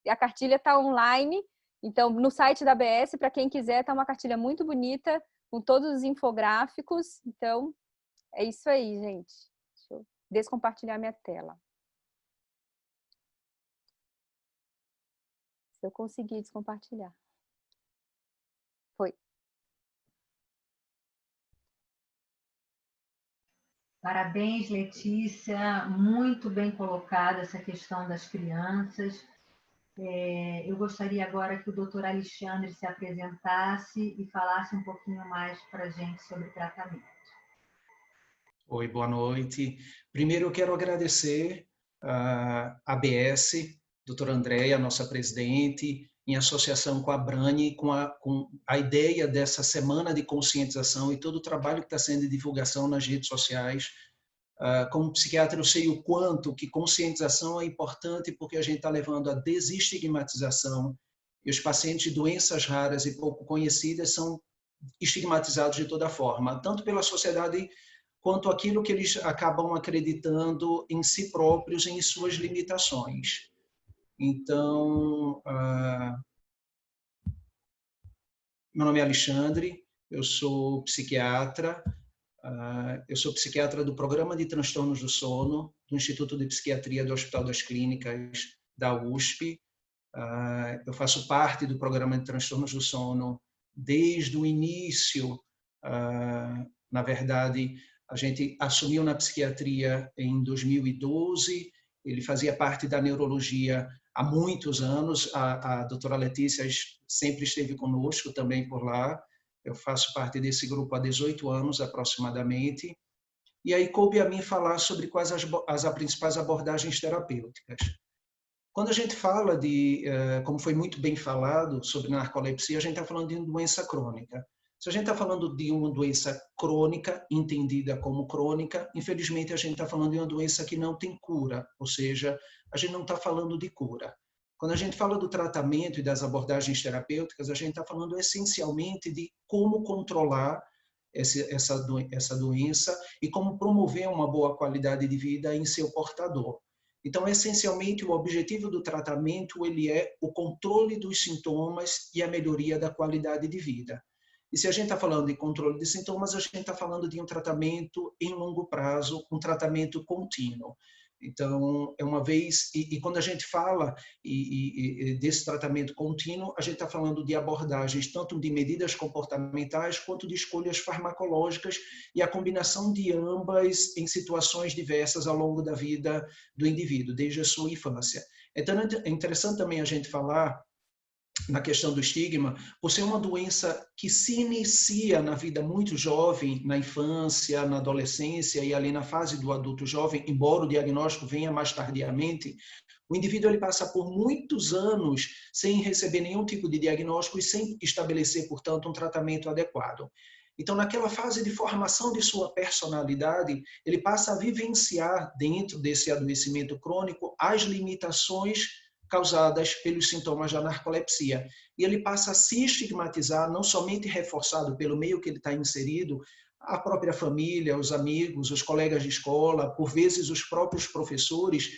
a cartilha está online, então no site da ABS, para quem quiser, está uma cartilha muito bonita, com todos os infográficos. Então, é isso aí, gente. Deixa eu descompartilhar minha tela. Se eu conseguir descompartilhar. Foi. Parabéns, Letícia. Muito bem colocada essa questão das crianças. Eu gostaria agora que o doutor Alexandre se apresentasse e falasse um pouquinho mais para a gente sobre tratamento. Oi, boa noite. Primeiro eu quero agradecer a ABS, doutora Andrea, nossa presidente, em associação com a Brani, com a ideia dessa semana de conscientização e todo o trabalho que está sendo de divulgação nas redes sociais. Como psiquiatra, eu sei o quanto que conscientização é importante, porque a gente está levando a desestigmatização e os pacientes de doenças raras e pouco conhecidas são estigmatizados de toda forma, tanto pela sociedade quanto aquilo que eles acabam acreditando em si próprios, em suas limitações. Então, meu nome é Alexandre, eu sou psiquiatra do Programa de Transtornos do Sono, do Instituto de Psiquiatria do Hospital das Clínicas da USP. Eu faço parte do Programa de Transtornos do Sono desde o início. Na verdade, a gente assumiu na psiquiatria em 2012, ele fazia parte da neurologia há muitos anos, a doutora Letícia sempre esteve conosco também por lá, eu faço parte desse grupo há 18 anos aproximadamente, e aí coube a mim falar sobre quais as principais abordagens terapêuticas. Quando a gente fala como foi muito bem falado, sobre narcolepsia, a gente está falando de uma doença crônica. Se a gente está falando de uma doença crônica, entendida como crônica, infelizmente a gente está falando de uma doença que não tem cura, ou seja, a gente não está falando de cura. Quando a gente fala do tratamento e das abordagens terapêuticas, a gente está falando essencialmente de como controlar essa doença e como promover uma boa qualidade de vida em seu portador. Então, essencialmente, o objetivo do tratamento ele é o controle dos sintomas e a melhoria da qualidade de vida. E se a gente está falando de controle de sintomas, a gente está falando de um tratamento em longo prazo, um tratamento contínuo. Então, e quando a gente fala desse tratamento contínuo, a gente está falando de abordagens tanto de medidas comportamentais quanto de escolhas farmacológicas e a combinação de ambas em situações diversas ao longo da vida do indivíduo, desde a sua infância. Então, é interessante também a gente falar na questão do estigma, por ser uma doença que se inicia na vida muito jovem, na infância, na adolescência e ali na fase do adulto jovem, embora o diagnóstico venha mais tardiamente, o indivíduo ele passa por muitos anos sem receber nenhum tipo de diagnóstico e sem estabelecer, portanto, um tratamento adequado. Então, naquela fase de formação de sua personalidade, ele passa a vivenciar, dentro desse adoecimento crônico, as limitações causadas pelos sintomas da narcolepsia. E ele passa a se estigmatizar, não somente reforçado pelo meio que ele está inserido, a própria família, os amigos, os colegas de escola, por vezes os próprios professores,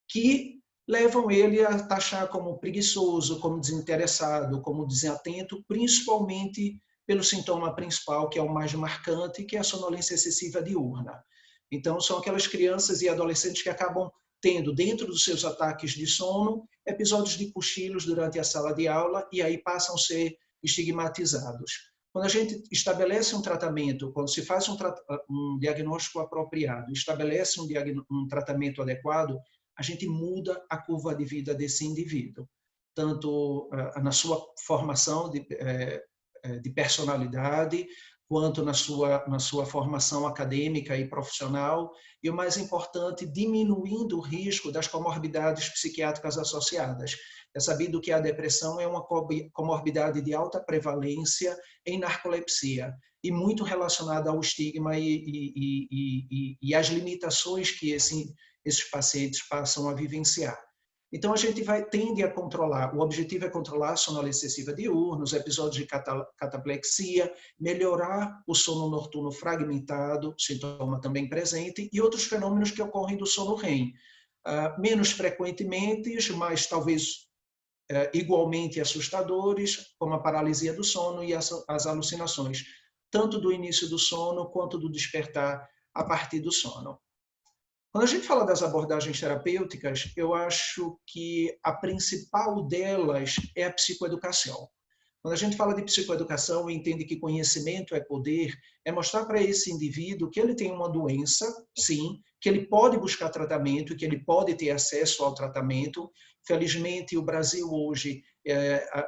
que levam ele a taxar como preguiçoso, como desinteressado, como desatento, principalmente pelo sintoma principal, que é o mais marcante, que é a sonolência excessiva diurna. Então, são aquelas crianças e adolescentes que acabam tendo, dentro dos seus ataques de sono, episódios de cochilos durante a sala de aula e aí passam a ser estigmatizados. Quando a gente estabelece um tratamento, quando se faz um diagnóstico apropriado, estabelece um tratamento adequado, a gente muda a curva de vida desse indivíduo, tanto na sua formação de personalidade, quanto na sua formação acadêmica e profissional, e o mais importante, diminuindo o risco das comorbidades psiquiátricas associadas. É sabido que a depressão é uma comorbidade de alta prevalência em narcolepsia, e muito relacionada ao estigma e às limitações que esses pacientes passam a vivenciar. Então, a gente tende a controlar, o objetivo é controlar a sonolência excessiva diurna, os episódios de cataplexia, melhorar o sono noturno fragmentado, sintoma também presente, e outros fenômenos que ocorrem do sono REM. Menos frequentemente, mas talvez igualmente assustadores, como a paralisia do sono e as alucinações, tanto do início do sono quanto do despertar a partir do sono. Quando a gente fala das abordagens terapêuticas, eu acho que a principal delas é a psicoeducação. Quando a gente fala de psicoeducação e entende que conhecimento é poder, é mostrar para esse indivíduo que ele tem uma doença, sim, que ele pode buscar tratamento, que ele pode ter acesso ao tratamento. Felizmente, o Brasil hoje,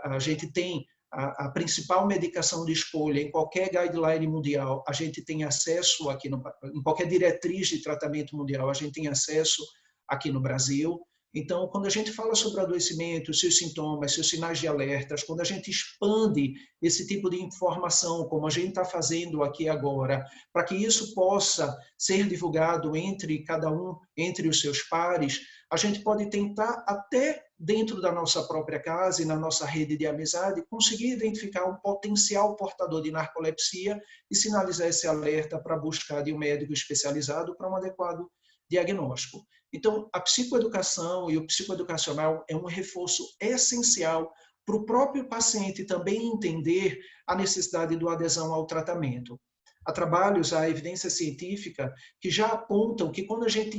a gente tem a principal medicação de escolha em qualquer guideline mundial, a gente tem acesso aqui, em qualquer diretriz de tratamento mundial, a gente tem acesso aqui no Brasil. Então, quando a gente fala sobre adoecimento, seus sintomas, seus sinais de alertas, quando a gente expande esse tipo de informação, como a gente está fazendo aqui agora, para que isso possa ser divulgado entre cada um, entre os seus pares, a gente pode tentar até dentro da nossa própria casa e na nossa rede de amizade, conseguir identificar um potencial portador de narcolepsia e sinalizar esse alerta para buscar de um médico especializado para um adequado diagnóstico. Então, a psicoeducação e o psicoeducacional é um reforço essencial para o próprio paciente também entender a necessidade da adesão ao tratamento. Há trabalhos, há evidência científica que já apontam que quando a gente,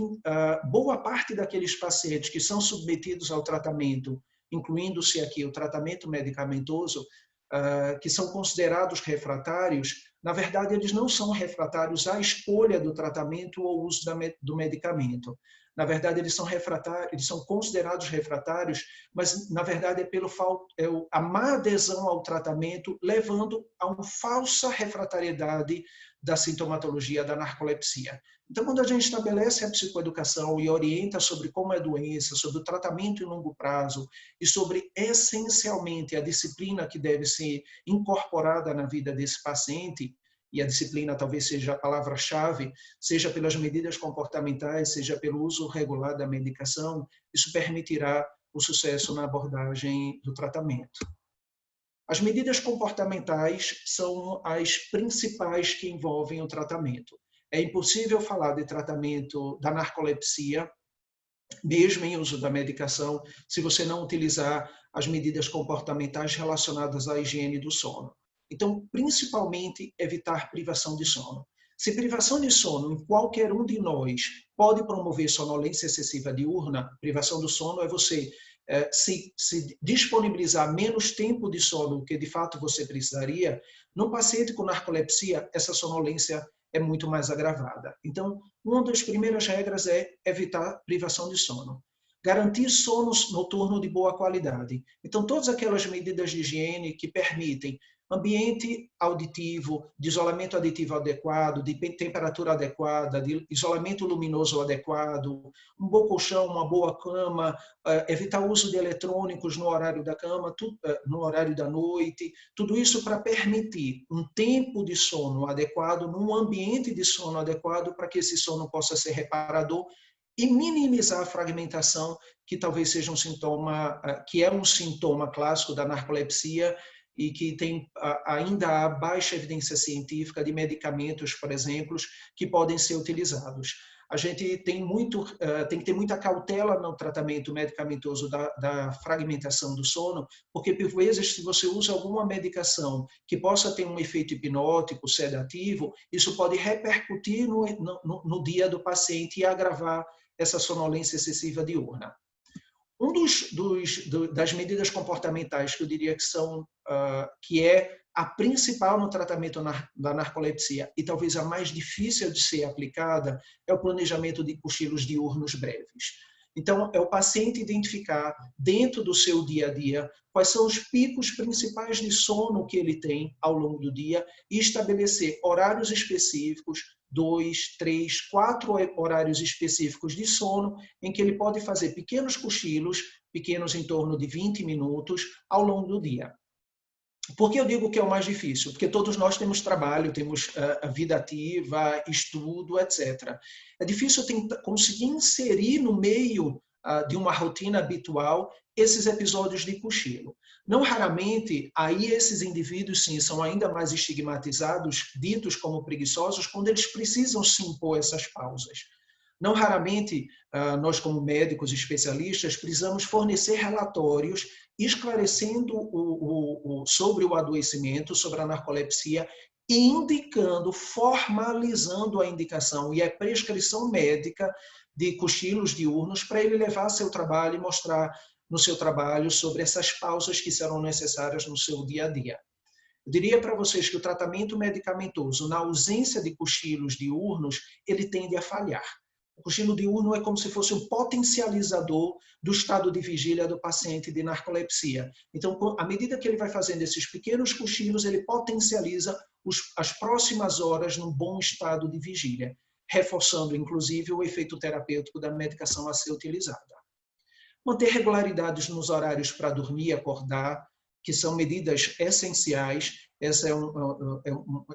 boa parte daqueles pacientes que são submetidos ao tratamento, incluindo-se aqui o tratamento medicamentoso, que são considerados refratários, na verdade eles não são refratários à escolha do tratamento ou uso do medicamento. Na verdade, eles são refratários, eles são considerados refratários, mas, na verdade, é a má adesão ao tratamento, levando a uma falsa refratariedade da sintomatologia da narcolepsia. Então, quando a gente estabelece a psicoeducação e orienta sobre como é a doença, sobre o tratamento em longo prazo e sobre, essencialmente, a disciplina que deve ser incorporada na vida desse paciente, e a disciplina talvez seja a palavra-chave, seja pelas medidas comportamentais, seja pelo uso regular da medicação, isso permitirá o sucesso na abordagem do tratamento. As medidas comportamentais são as principais que envolvem o tratamento. É impossível falar de tratamento da narcolepsia, mesmo em uso da medicação, se você não utilizar as medidas comportamentais relacionadas à higiene do sono. Então, principalmente, evitar privação de sono. Se privação de sono em qualquer um de nós pode promover sonolência excessiva diurna, privação do sono é você se disponibilizar menos tempo de sono do que de fato você precisaria. Num paciente com narcolepsia, essa sonolência é muito mais agravada. Então, uma das primeiras regras é evitar privação de sono. Garantir sono noturno de boa qualidade. Então, todas aquelas medidas de higiene que permitem ambiente auditivo, de isolamento aditivo adequado, de temperatura adequada, de isolamento luminoso adequado, um bom colchão, uma boa cama, evitar o uso de eletrônicos no horário da cama, no horário da noite, tudo isso para permitir um tempo de sono adequado, num ambiente de sono adequado, para que esse sono possa ser reparador e minimizar a fragmentação, que talvez seja um sintoma, que é um sintoma clássico da narcolepsia, e que tem ainda há baixa evidência científica de medicamentos, por exemplo, que podem ser utilizados. A gente tem que ter muita cautela no tratamento medicamentoso da fragmentação do sono, porque, por vezes, se você usa alguma medicação que possa ter um efeito hipnótico, sedativo, isso pode repercutir no dia do paciente e agravar essa sonolência excessiva diurna. Das medidas comportamentais que eu diria que é a principal no tratamento da narcolepsia e talvez a mais difícil de ser aplicada é o planejamento de cochilos diurnos breves. Então, é o paciente identificar dentro do seu dia a dia quais são os picos principais de sono que ele tem ao longo do dia e estabelecer horários específicos, 2, 3, 4 horários específicos de sono, em que ele pode fazer pequenos cochilos, pequenos em torno de 20 minutos, ao longo do dia. Por que eu digo que é o mais difícil? Porque todos nós temos trabalho, temos a vida ativa, estudo, etc. É difícil conseguir inserir no meio de uma rotina habitual esses episódios de cochilo. Não raramente, aí esses indivíduos, sim, são ainda mais estigmatizados, ditos como preguiçosos, quando eles precisam se impor essas pausas. Não raramente, nós como médicos especialistas, precisamos fornecer relatórios esclarecendo sobre o adoecimento, sobre a narcolepsia, e indicando, formalizando a indicação e a prescrição médica de cochilos diurnos para ele levar seu trabalho e mostrar no seu trabalho sobre essas pausas que serão necessárias no seu dia a dia. Eu diria para vocês que o tratamento medicamentoso, na ausência de cochilos diurnos, ele tende a falhar. O cochilo diurno é como se fosse um potencializador do estado de vigília do paciente de narcolepsia. Então, à medida que ele vai fazendo esses pequenos cochilos, ele potencializa as próximas horas num bom estado de vigília, reforçando, inclusive, o efeito terapêutico da medicação a ser utilizada. Manter regularidades nos horários para dormir e acordar, que são medidas essenciais.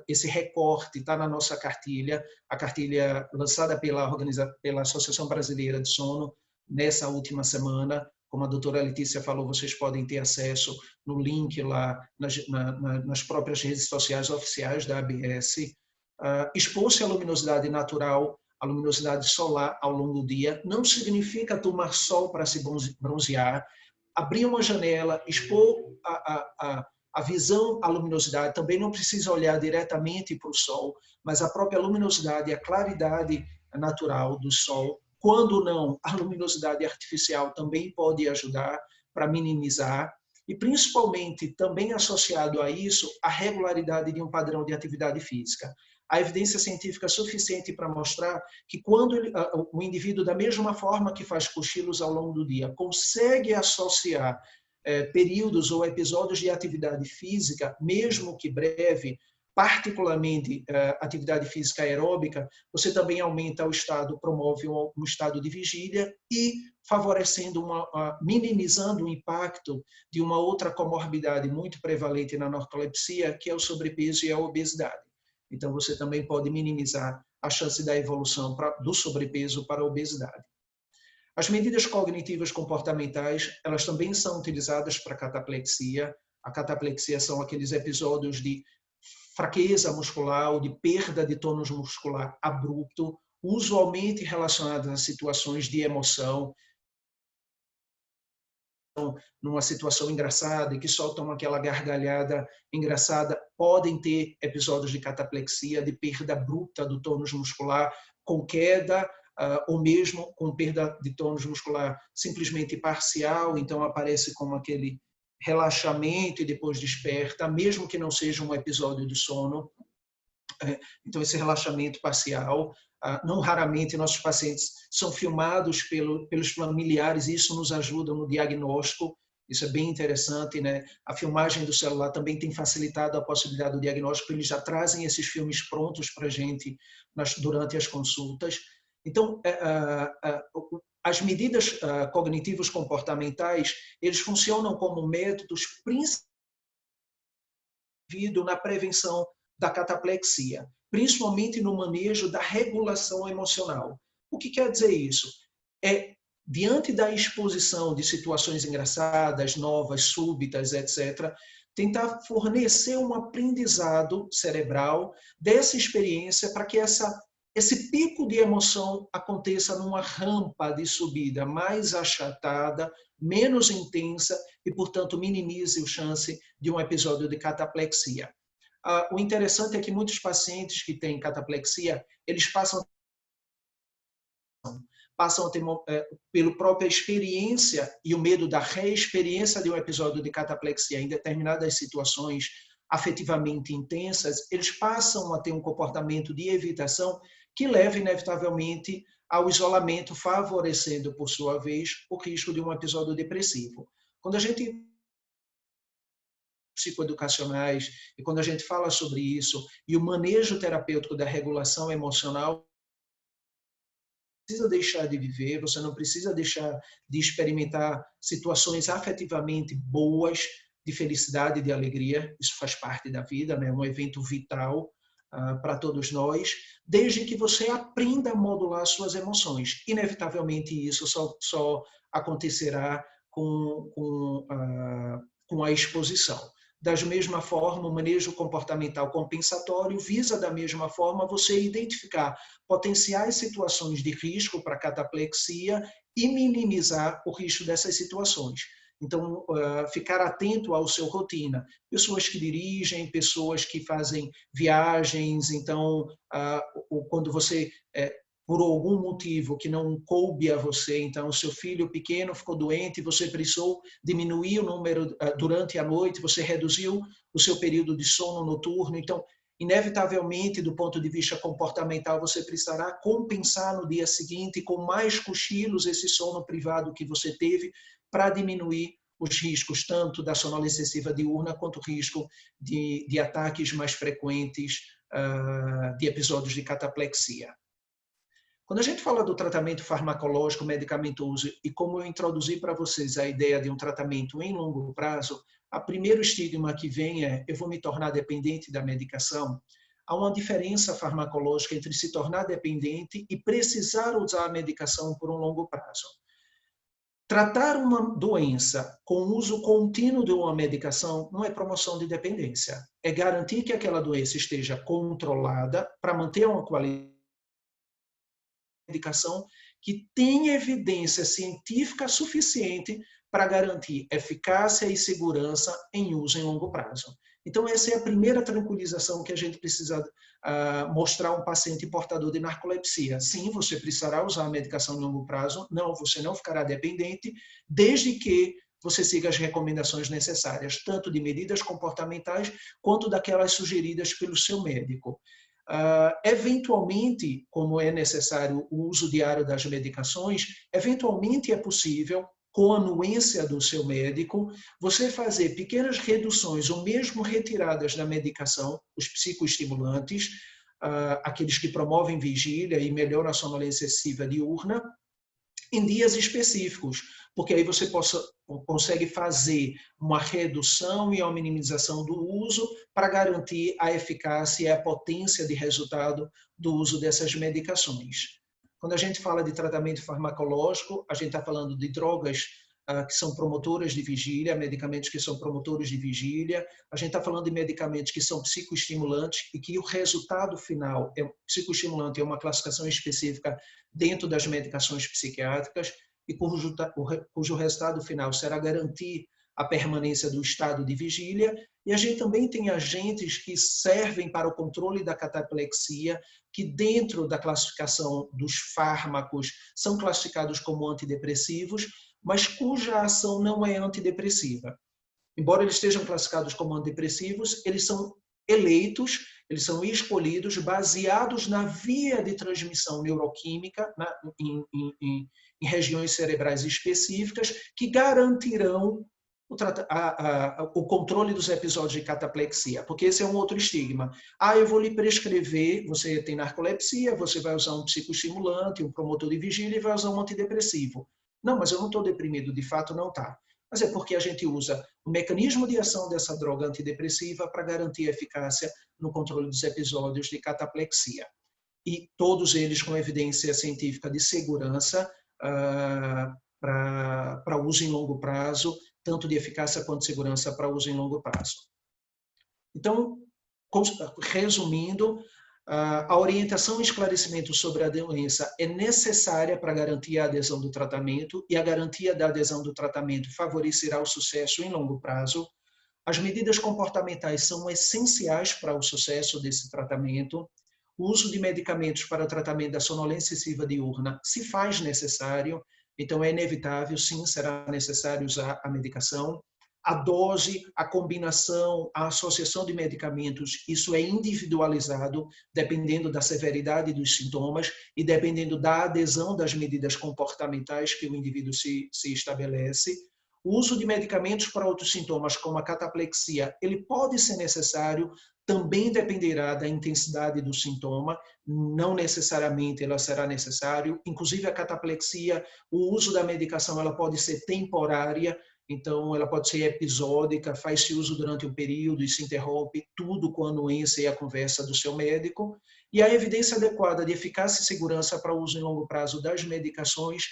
Esse recorte está na nossa cartilha, a cartilha lançada pela Associação Brasileira de Sono nessa última semana. Como a doutora Letícia falou, vocês podem ter acesso no link lá nas próprias redes sociais oficiais da ABS. Expor-se à luminosidade natural, a luminosidade solar ao longo do dia, não significa tomar sol para se bronzear. Abrir uma janela, expor a visão à luminosidade, também não precisa olhar diretamente para o sol, mas a própria luminosidade, a claridade natural do sol. Quando não, a luminosidade artificial também pode ajudar para minimizar, e principalmente também associado a isso, a regularidade de um padrão de atividade física. há evidência científica suficiente para mostrar que quando o indivíduo, da mesma forma que faz cochilos ao longo do dia, consegue associar períodos ou episódios de atividade física, mesmo que breve, particularmente atividade física aeróbica, você também aumenta o estado, promove um estado de vigília e favorecendo, minimizando o impacto de uma outra comorbidade muito prevalente na narcolepsia, que é o sobrepeso e a obesidade. Então, você também pode minimizar a chance da evolução do sobrepeso para a obesidade. As medidas cognitivas comportamentais, elas também são utilizadas para cataplexia. A cataplexia são aqueles episódios de fraqueza muscular ou de perda de tônus muscular abrupto, usualmente relacionados a situações de emoção, numa situação engraçada e que soltam aquela gargalhada engraçada, podem ter episódios de cataplexia, de perda abrupta do tônus muscular, com queda, ou mesmo com perda de tônus muscular simplesmente parcial, então aparece como aquele relaxamento e depois desperta, mesmo que não seja um episódio de sono. Então, esse relaxamento parcial, não raramente nossos pacientes são filmados pelos familiares, e isso nos ajuda no diagnóstico. Isso é bem interessante, né? A filmagem do celular também tem facilitado a possibilidade do diagnóstico, eles já trazem esses filmes prontos para a gente durante as consultas. Então, as medidas cognitivos comportamentais, eles funcionam como métodos principais na prevenção da cataplexia, principalmente no manejo da regulação emocional. O que quer dizer isso? Diante da exposição de situações engraçadas, novas, súbitas, etc., tentar fornecer um aprendizado cerebral dessa experiência para que esse pico de emoção aconteça numa rampa de subida mais achatada, menos intensa e, portanto, minimize a chance de um episódio de cataplexia. O interessante é que muitos pacientes que têm cataplexia, eles passam a ter, pela própria experiência e o medo da reexperiência de um episódio de cataplexia em determinadas situações afetivamente intensas, eles passam a ter um comportamento de evitação que leva inevitavelmente ao isolamento, favorecendo, por sua vez, o risco de um episódio depressivo. Quando a gente psicoeducacionais e quando a gente fala sobre isso e o manejo terapêutico da regulação emocional, precisa deixar de viver, você não precisa deixar de experimentar situações afetivamente boas, de felicidade e de alegria, isso faz parte da vida, né? É um evento vital para todos nós, desde que você aprenda a modular suas emoções. Inevitavelmente isso só acontecerá com a exposição. Da mesma forma, o manejo comportamental compensatório visa, da mesma forma, você identificar potenciais situações de risco para cataplexia e minimizar o risco dessas situações. Então, ficar atento à sua rotina. Pessoas que dirigem, pessoas que fazem viagens, então, quando você por algum motivo que não coube a você, então o seu filho pequeno ficou doente, você precisou diminuir o número durante a noite, você reduziu o seu período de sono noturno, então inevitavelmente do ponto de vista comportamental você precisará compensar no dia seguinte com mais cochilos esse sono privado que você teve para diminuir os riscos tanto da sonolência excessiva diurna quanto o risco de ataques mais frequentes de episódios de cataplexia. Quando a gente fala do tratamento farmacológico medicamentoso e como eu introduzi para vocês a ideia de um tratamento em longo prazo, o primeiro estigma que vem é: eu vou me tornar dependente da medicação. Há uma diferença farmacológica entre se tornar dependente e precisar usar a medicação por um longo prazo. Tratar uma doença com uso contínuo de uma medicação não é promoção de dependência. É garantir que aquela doença esteja controlada para manter uma qualidade medicação que tem evidência científica suficiente para garantir eficácia e segurança em uso em longo prazo. Então, essa é a primeira tranquilização que a gente precisa mostrar a um paciente portador de narcolepsia. Sim, você precisará usar a medicação em longo prazo, não, você não ficará dependente, desde que você siga as recomendações necessárias, tanto de medidas comportamentais quanto daquelas sugeridas pelo seu médico. Eventualmente, como é necessário o uso diário das medicações, eventualmente é possível, com a anuência do seu médico, você fazer pequenas reduções ou mesmo retiradas da medicação, os psicoestimulantes, aqueles que promovem vigília e melhoram a sonolência excessiva diurna, em dias específicos, porque aí você consegue fazer uma redução e uma minimização do uso para garantir a eficácia e a potência de resultado do uso dessas medicações. Quando a gente fala de tratamento farmacológico, a gente está falando de drogas que são promotoras de vigília, medicamentos que são promotores de vigília, a gente está falando de medicamentos que são psicoestimulantes e que o resultado final, psicoestimulante é uma classificação específica dentro das medicações psiquiátricas e cujo resultado final será garantir a permanência do estado de vigília. E a gente também tem agentes que servem para o controle da cataplexia, que dentro da classificação dos fármacos são classificados como antidepressivos, mas cuja ação não é antidepressiva. Embora eles estejam classificados como antidepressivos, eles são eleitos, eles são escolhidos baseados na via de transmissão neuroquímica, em regiões cerebrais específicas, que garantirão o controle dos episódios de cataplexia, porque esse é um outro estigma. Eu vou lhe prescrever, você tem narcolepsia, você vai usar um psicoestimulante, um promotor de vigília e vai usar um antidepressivo. Não, mas eu não estou deprimido, de fato não está. Mas é porque a gente usa o mecanismo de ação dessa droga antidepressiva para garantir a eficácia no controle dos episódios de cataplexia. E todos eles com evidência científica de segurança para uso em longo prazo, tanto de eficácia quanto de segurança para uso em longo prazo. Então, resumindo, a orientação e esclarecimento sobre a doença é necessária para garantir a adesão do tratamento, e a garantia da adesão do tratamento favorecerá o sucesso em longo prazo. As medidas comportamentais são essenciais para o sucesso desse tratamento. O uso de medicamentos para o tratamento da sonolência excessiva diurna se faz necessário, então é inevitável, sim, será necessário usar a medicação. A dose, a combinação, a associação de medicamentos, isso é individualizado, dependendo da severidade dos sintomas e dependendo da adesão das medidas comportamentais que o indivíduo se estabelece. O uso de medicamentos para outros sintomas, como a cataplexia, ele pode ser necessário, também dependerá da intensidade do sintoma, não necessariamente ela será necessário. Inclusive a cataplexia, o uso da medicação ela pode ser temporária, então ela pode ser episódica, faz-se uso durante um período e se interrompe, tudo com a anuência e a conversa do seu médico. E a evidência adequada de eficácia e segurança para o uso em longo prazo das medicações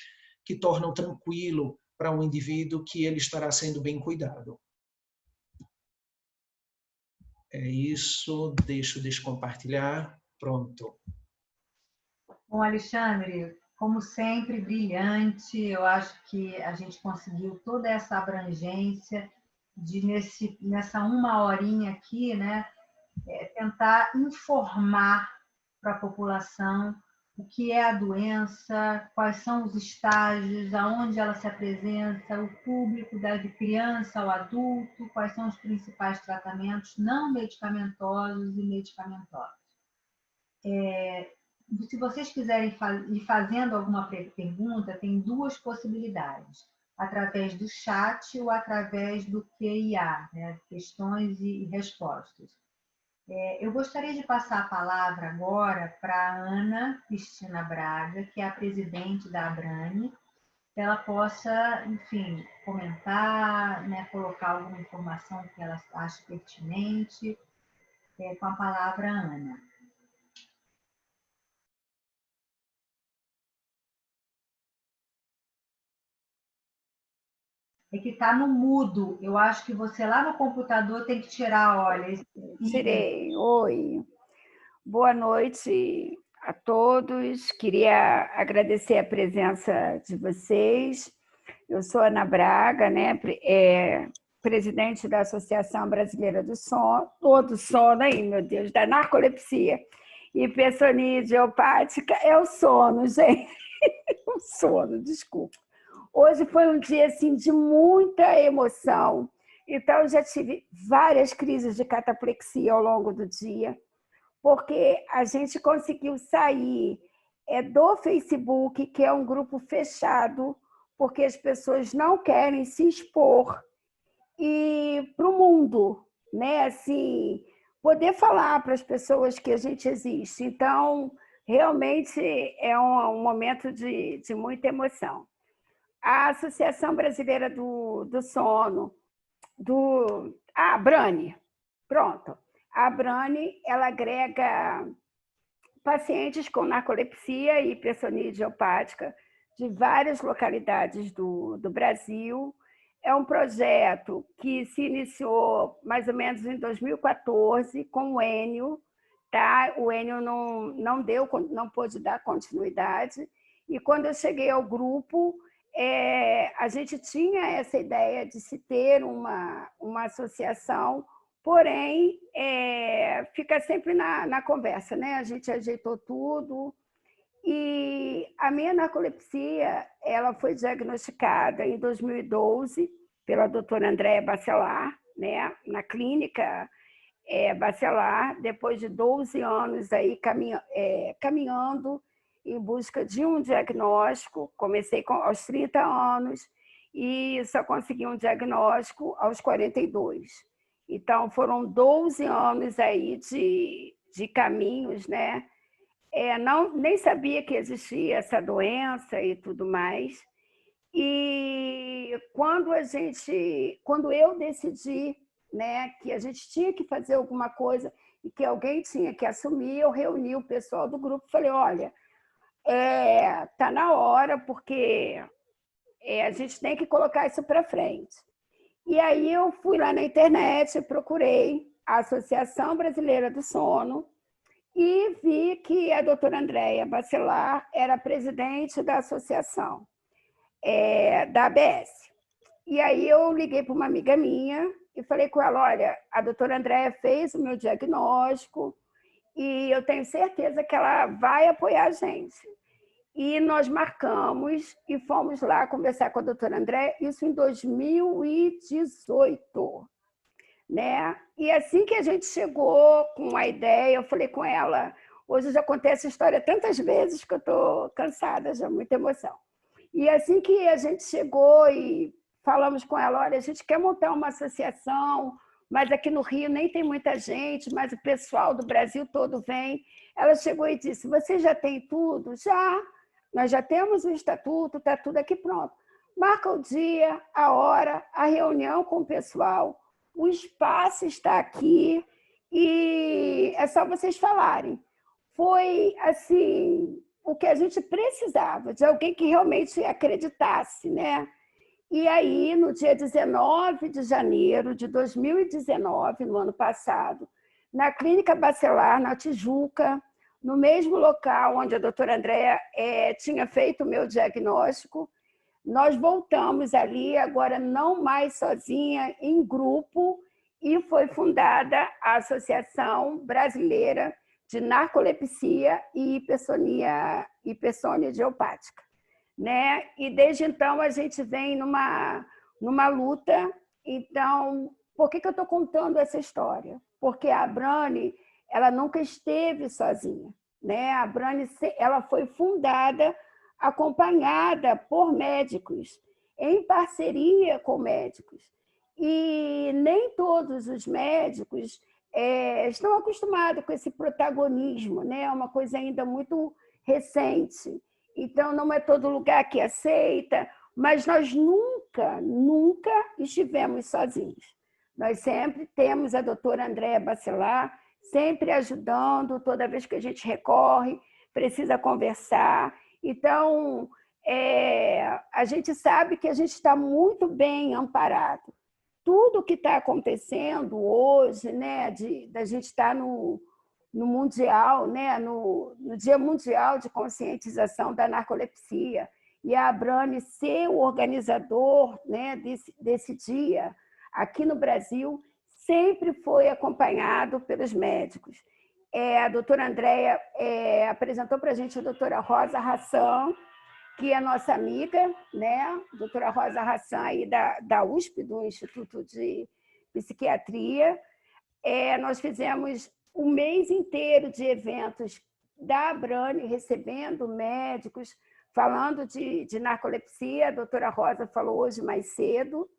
que tornam tranquilo para um indivíduo que ele estará sendo bem cuidado. É isso, deixo descompartilhar. Pronto. Bom, Alexandre, como sempre, brilhante. Eu acho que a gente conseguiu toda essa abrangência de nessa uma horinha aqui, né, tentar informar para a população o que é a doença, quais são os estágios, aonde ela se apresenta, o público, de criança ao adulto, quais são os principais tratamentos não medicamentosos e medicamentosos. Se vocês quiserem ir fazendo alguma pergunta, tem duas possibilidades, através do chat ou através do QIA, né? Questões e respostas. Eu gostaria de passar a palavra agora para a Ana Cristina Braga, que é a presidente da Abrani, que ela possa, enfim, comentar, né, colocar alguma informação que ela ache pertinente. Com a palavra, Ana. É que está no mudo. Eu acho que você lá no computador tem que tirar, olha. Tirei. Oi. Boa noite a todos. Queria agradecer a presença de vocês. Eu sou Ana Braga, né? Presidente da Associação Brasileira do Sono, do sono aí, meu Deus, da narcolepsia. Hipersonia idiopática é o sono, gente. O sono, desculpa. Hoje foi um dia assim, de muita emoção. Então, eu já tive várias crises de cataplexia ao longo do dia, porque a gente conseguiu sair do Facebook, que é um grupo fechado, porque as pessoas não querem se expor, e para o mundo, né? Assim, poder falar para as pessoas que a gente existe. Então, realmente é um momento de muita emoção. A Associação Brasileira do Sono, a Brani, pronto. A Brani, ela agrega pacientes com narcolepsia e hipersonia idiopática de várias localidades do Brasil. É um projeto que se iniciou mais ou menos em 2014 com o Enio, tá? O Enio não pôde dar continuidade. E quando eu cheguei ao grupo, a gente tinha essa ideia de se ter uma associação, porém, fica sempre na conversa, né? A gente ajeitou tudo. E a minha narcolepsia, ela foi diagnosticada em 2012 pela doutora Andréa Bacelar, né? Na clínica Bacelar, depois de 12 anos aí caminhando em busca de um diagnóstico. Comecei aos 30 anos e só consegui um diagnóstico aos 42. Então, foram 12 anos aí de caminhos, né? Nem sabia que existia essa doença e tudo mais. E quando eu decidi, né, que a gente tinha que fazer alguma coisa e que alguém tinha que assumir, eu reuni o pessoal do grupo e falei, olha, tá na hora, porque a gente tem que colocar isso para frente. E aí eu fui lá na internet, procurei a Associação Brasileira do Sono e vi que a doutora Andréa Bacelar era presidente da associação, da ABS. E aí eu liguei para uma amiga minha e falei com ela, olha, a doutora Andréa fez o meu diagnóstico e eu tenho certeza que ela vai apoiar a gente. E nós marcamos e fomos lá conversar com a doutora Andréa, isso em 2018. Né? E assim que a gente chegou com a ideia, eu falei com ela, hoje já contei essa história tantas vezes que eu estou cansada, já muita emoção. E assim que a gente chegou e falamos com ela, olha, a gente quer montar uma associação, mas aqui no Rio nem tem muita gente, mas o pessoal do Brasil todo vem. Ela chegou e disse, você já tem tudo? Já, nós já temos o estatuto, está tudo aqui pronto. Marca o dia, a hora, a reunião com o pessoal, o espaço está aqui e é só vocês falarem. Foi assim, o que a gente precisava, de alguém que realmente acreditasse, né? E aí, no dia 19 de janeiro de 2019, no ano passado, na Clínica Bacelar, na Tijuca, no mesmo local onde a doutora Andréa tinha feito o meu diagnóstico, nós voltamos ali, agora não mais sozinha, em grupo, e foi fundada a Associação Brasileira de Narcolepsia e Hipersonia Idiopática. Né? E desde então a gente vem numa luta. Então, por que eu estou contando essa história? Porque a Brani, ela nunca esteve sozinha. Né? A Brani, ela foi fundada acompanhada por médicos, em parceria com médicos. E nem todos os médicos estão acostumados com esse protagonismo, né? É uma coisa ainda muito recente. Então, não é todo lugar que aceita, mas nós nunca estivemos sozinhos. Nós sempre temos a doutora Andréa Bacelar, sempre ajudando, toda vez que a gente recorre, precisa conversar. Então, a gente sabe que a gente está muito bem amparado. Tudo que está acontecendo hoje, né, da gente estar no Mundial, né, no Dia Mundial de Conscientização da Narcolepsia, e a Brani ser o organizador, né, desse dia, aqui no Brasil, sempre foi acompanhado pelos médicos. A doutora Andréa apresentou para a gente a doutora Rosa Hassan, que é nossa amiga, né? A doutora Rosa Hassan, aí da USP, do Instituto de Psiquiatria. Nós fizemos um mês inteiro de eventos da Abrani, recebendo médicos, falando de narcolepsia. A doutora Rosa falou hoje mais cedo,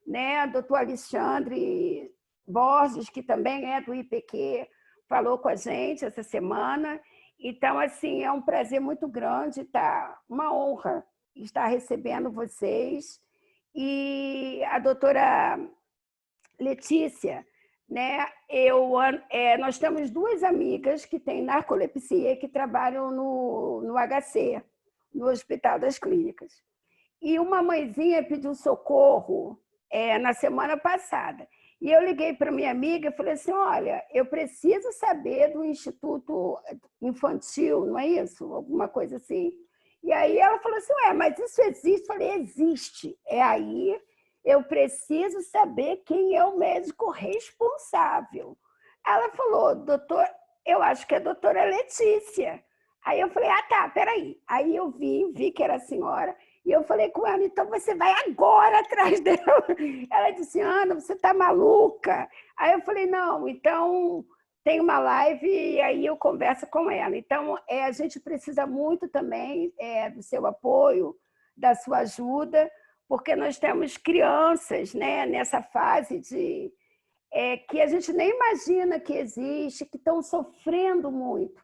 né? O doutor Alexandre Borges, que também é do IPQ, falou com a gente essa semana. Então, assim, é um prazer muito grande, tá? Uma honra estar recebendo vocês. E a doutora Letícia, né? Nós temos duas amigas que têm narcolepsia que trabalham no HC, no Hospital das Clínicas. E uma mãezinha pediu socorro na semana passada. E eu liguei para minha amiga e falei assim, olha, eu preciso saber do Instituto Infantil, não é isso? Alguma coisa assim. E aí ela falou assim, mas isso existe? Eu falei, existe. Aí eu preciso saber quem é o médico responsável. Ela falou, doutor, eu acho que é a doutora Letícia. Aí eu falei, tá, peraí. Aí eu vi que era a senhora, e eu falei com ela, então você vai agora atrás dela. Ela disse, Ana, você está maluca? Aí eu falei, não, então tem uma live e aí eu converso com ela. Então, a gente precisa muito também do seu apoio, da sua ajuda, porque nós temos crianças, né, nessa fase que a gente nem imagina que existe, que estão sofrendo muito.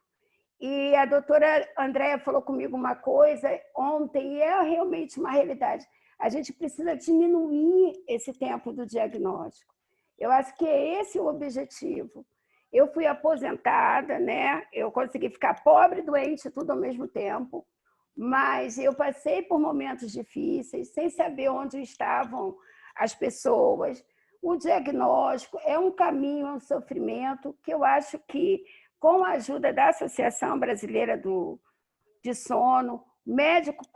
E a doutora Andréia falou comigo uma coisa ontem, e é realmente uma realidade. A gente precisa diminuir esse tempo do diagnóstico. Eu acho que é esse o objetivo. Eu fui aposentada, né? Eu consegui ficar pobre e doente tudo ao mesmo tempo, mas eu passei por momentos difíceis, sem saber onde estavam as pessoas. O diagnóstico é um caminho, é um sofrimento que eu acho que, com a ajuda da Associação Brasileira de Sono, médicos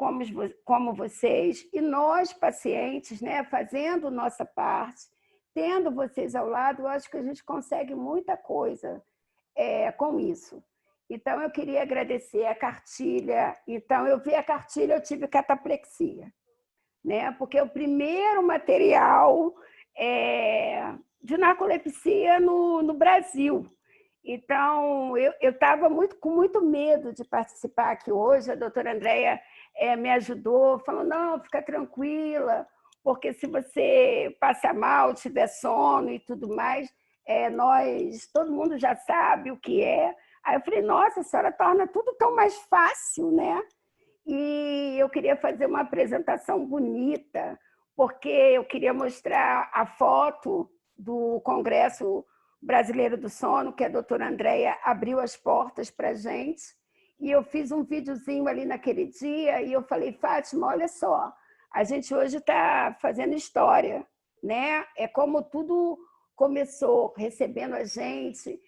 como vocês, e nós, pacientes, né, fazendo nossa parte, tendo vocês ao lado, eu acho que a gente consegue muita coisa com isso. Então, eu queria agradecer a cartilha. Então, eu vi a cartilha, eu tive cataplexia, né? Porque o primeiro material de narcolepsia no Brasil. Então, eu estava com muito medo de participar aqui hoje. A doutora Andréia me ajudou, falou, não, fica tranquila, porque se você passar mal, tiver sono e tudo mais, todo mundo já sabe o que é. Aí eu falei, nossa, a senhora torna tudo tão mais fácil, né? E eu queria fazer uma apresentação bonita, porque eu queria mostrar a foto do Congresso Brasileiro do Sono, que a doutora Andréia abriu as portas para a gente, e eu fiz um videozinho ali naquele dia, e eu falei, Fátima, olha só, a gente hoje está fazendo história, né? É como tudo começou, recebendo a gente.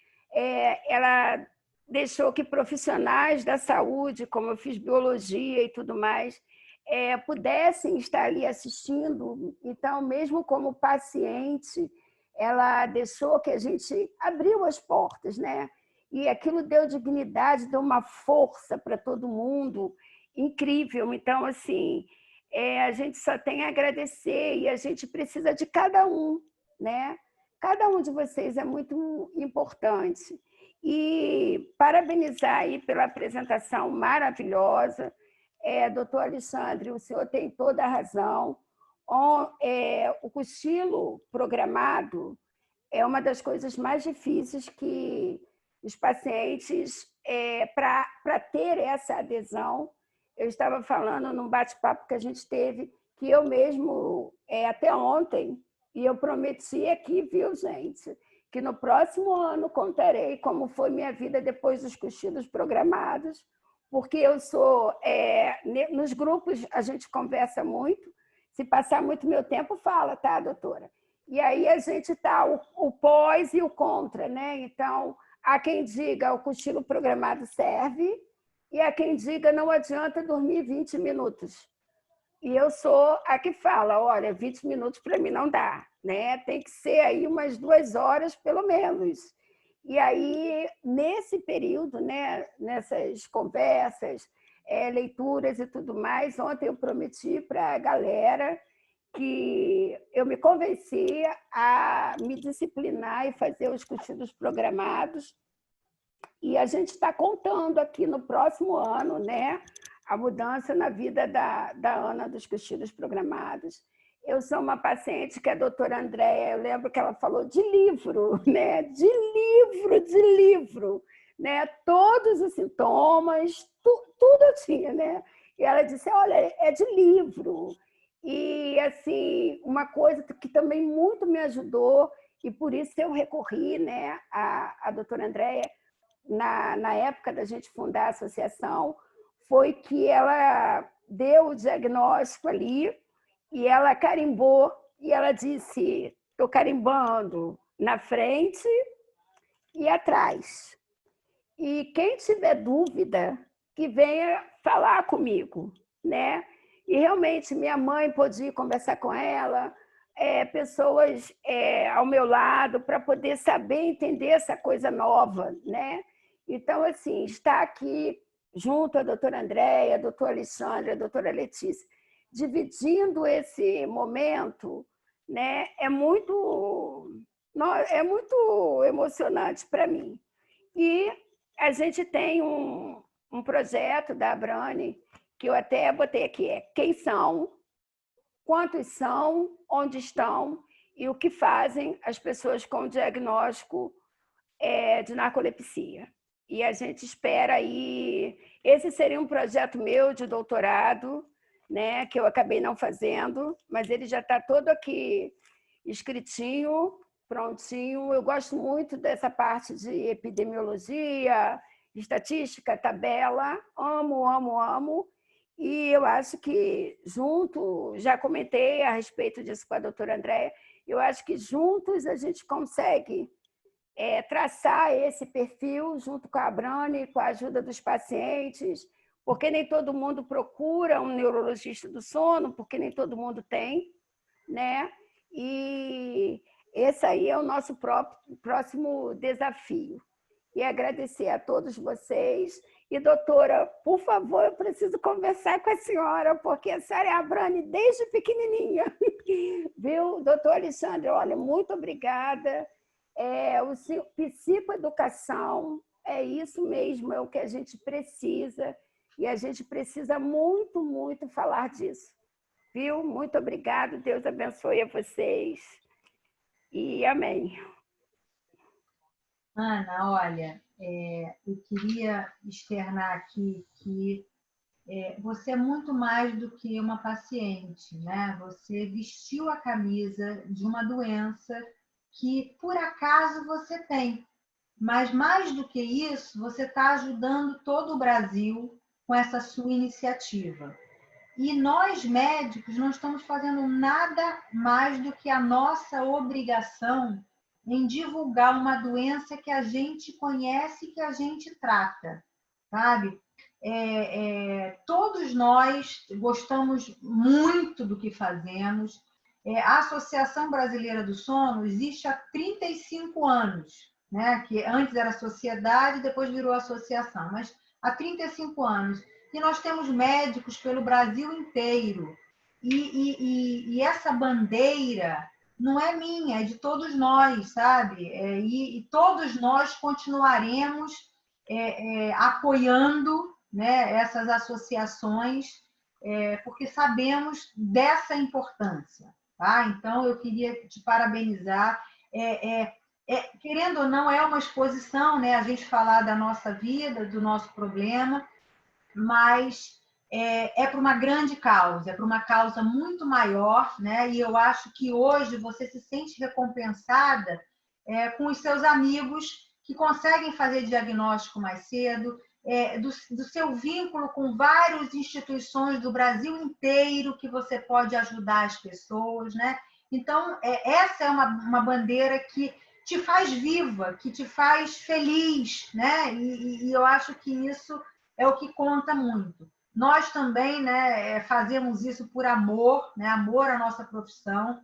Ela deixou que profissionais da saúde, como eu fiz biologia e tudo mais, pudessem estar ali assistindo. Então, mesmo como paciente, ela deixou que a gente abriu as portas, né? E aquilo deu dignidade, deu uma força para todo mundo incrível. Então, assim, a gente só tem a agradecer e a gente precisa de cada um, né? Cada um de vocês é muito importante. E parabenizar aí pela apresentação maravilhosa. Doutor Alexandre, o senhor tem toda a razão. O cochilo programado é uma das coisas mais difíceis que os pacientes, para ter essa adesão. Eu estava falando num bate-papo que a gente teve, que eu mesmo, até ontem, e eu prometi aqui, viu, gente, que no próximo ano contarei como foi minha vida depois dos cochilos programados, porque eu sou... nos grupos a gente conversa muito, se passar muito meu tempo, fala, tá, doutora? E aí a gente tá o pós e o contra, né? Então, há quem diga o cochilo programado serve e há quem diga não adianta dormir 20 minutos. E eu sou a que fala, olha, 20 minutos para mim não dá, né? Tem que ser aí umas 2 horas, pelo menos. E aí, nesse período, né, nessas conversas, leituras e tudo mais, ontem eu prometi para a galera que eu me convenci a me disciplinar e fazer os cochilos programados, E a gente está contando aqui no próximo ano, né, a mudança na vida da Ana dos Cochilos Programados. Eu sou uma paciente que a doutora Andréia, eu lembro que ela falou de livro, né? De livro, né? Todos os sintomas, tudo assim, né? E ela disse, olha, é de livro. E, assim, uma coisa que também muito me ajudou, e por isso eu recorri, né, à doutora Andréia, na época da gente fundar a associação, foi que ela deu o diagnóstico ali, e ela carimbou, e ela disse, estou carimbando na frente e atrás. E quem tiver dúvida, que venha falar comigo, né? E realmente minha mãe pôde ir conversar com ela, pessoas ao meu lado, para poder saber entender essa coisa nova, né? Então, assim, estar aqui junto à doutora Andréia, à doutora Alexandra, à doutora Letícia, dividindo esse momento, né, é muito emocionante para mim. E a gente tem um projeto da Abrani, que eu até botei aqui, quem são, quantos são, onde estão e o que fazem as pessoas com diagnóstico de narcolepsia. E a gente espera aí... Esse seria um projeto meu de doutorado, né, que eu acabei não fazendo, mas ele já está todo aqui escritinho, prontinho. Eu gosto muito dessa parte de epidemiologia, estatística, tabela, amo. E eu acho que junto, já comentei a respeito disso com a doutora Andréia, eu acho que juntos a gente consegue traçar esse perfil junto com a Abrani, com a ajuda dos pacientes, porque nem todo mundo procura um neurologista do sono, porque nem todo mundo tem, né? E esse aí é o nosso próximo desafio. E agradecer a todos vocês. E, doutora, por favor, eu preciso conversar com a senhora, porque a senhora é a Abrani desde pequenininha. Viu, doutor Alexandre? Olha, muito obrigada. O psicoeducação é isso mesmo, é o que a gente precisa. E a gente precisa muito falar disso. Viu? Muito obrigada. Deus abençoe a vocês. E amém. Ana, olha, eu queria externar aqui que você é muito mais do que uma paciente, né? Você vestiu a camisa de uma doença que, por acaso, você tem. Mas, mais do que isso, você está ajudando todo o Brasil com essa sua iniciativa. E nós, médicos, não estamos fazendo nada mais do que a nossa obrigação em divulgar uma doença que a gente conhece e que a gente trata, sabe? Todos nós gostamos muito do que fazemos. A Associação Brasileira do Sono existe há 35 anos, né? Que antes era sociedade, depois virou associação, mas há 35 anos. E nós temos médicos pelo Brasil inteiro. E essa bandeira não é minha, é de todos nós, sabe? E todos nós continuaremos apoiando, né, essas associações, porque sabemos dessa importância. Tá? Então, eu queria te parabenizar. Querendo ou não, é uma exposição, né, a gente falar da nossa vida, do nosso problema, mas para uma grande causa, é para uma causa muito maior, né? E eu acho que hoje você se sente recompensada com os seus amigos que conseguem fazer diagnóstico mais cedo, do seu vínculo com várias instituições do Brasil inteiro que você pode ajudar as pessoas, né? Então, essa é uma bandeira que te faz viva, que te faz feliz, né? E eu acho que isso é o que conta muito. Nós também, né, fazemos isso por amor, né, amor à nossa profissão.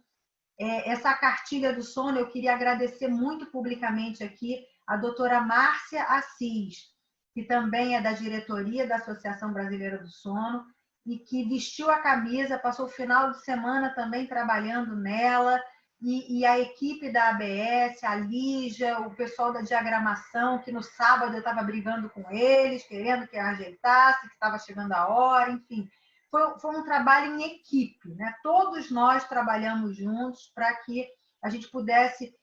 Essa cartilha do sono, eu queria agradecer muito publicamente aqui a doutora Márcia Assis, que também é da diretoria da Associação Brasileira do Sono, e que vestiu a camisa, passou o final de semana também trabalhando nela, e a equipe da ABS, a Lígia, o pessoal da diagramação, que no sábado eu estava brigando com eles, querendo que eu ajeitasse, que estava chegando a hora, enfim. Foi um trabalho em equipe, né? Todos nós trabalhamos juntos para que a gente pudesse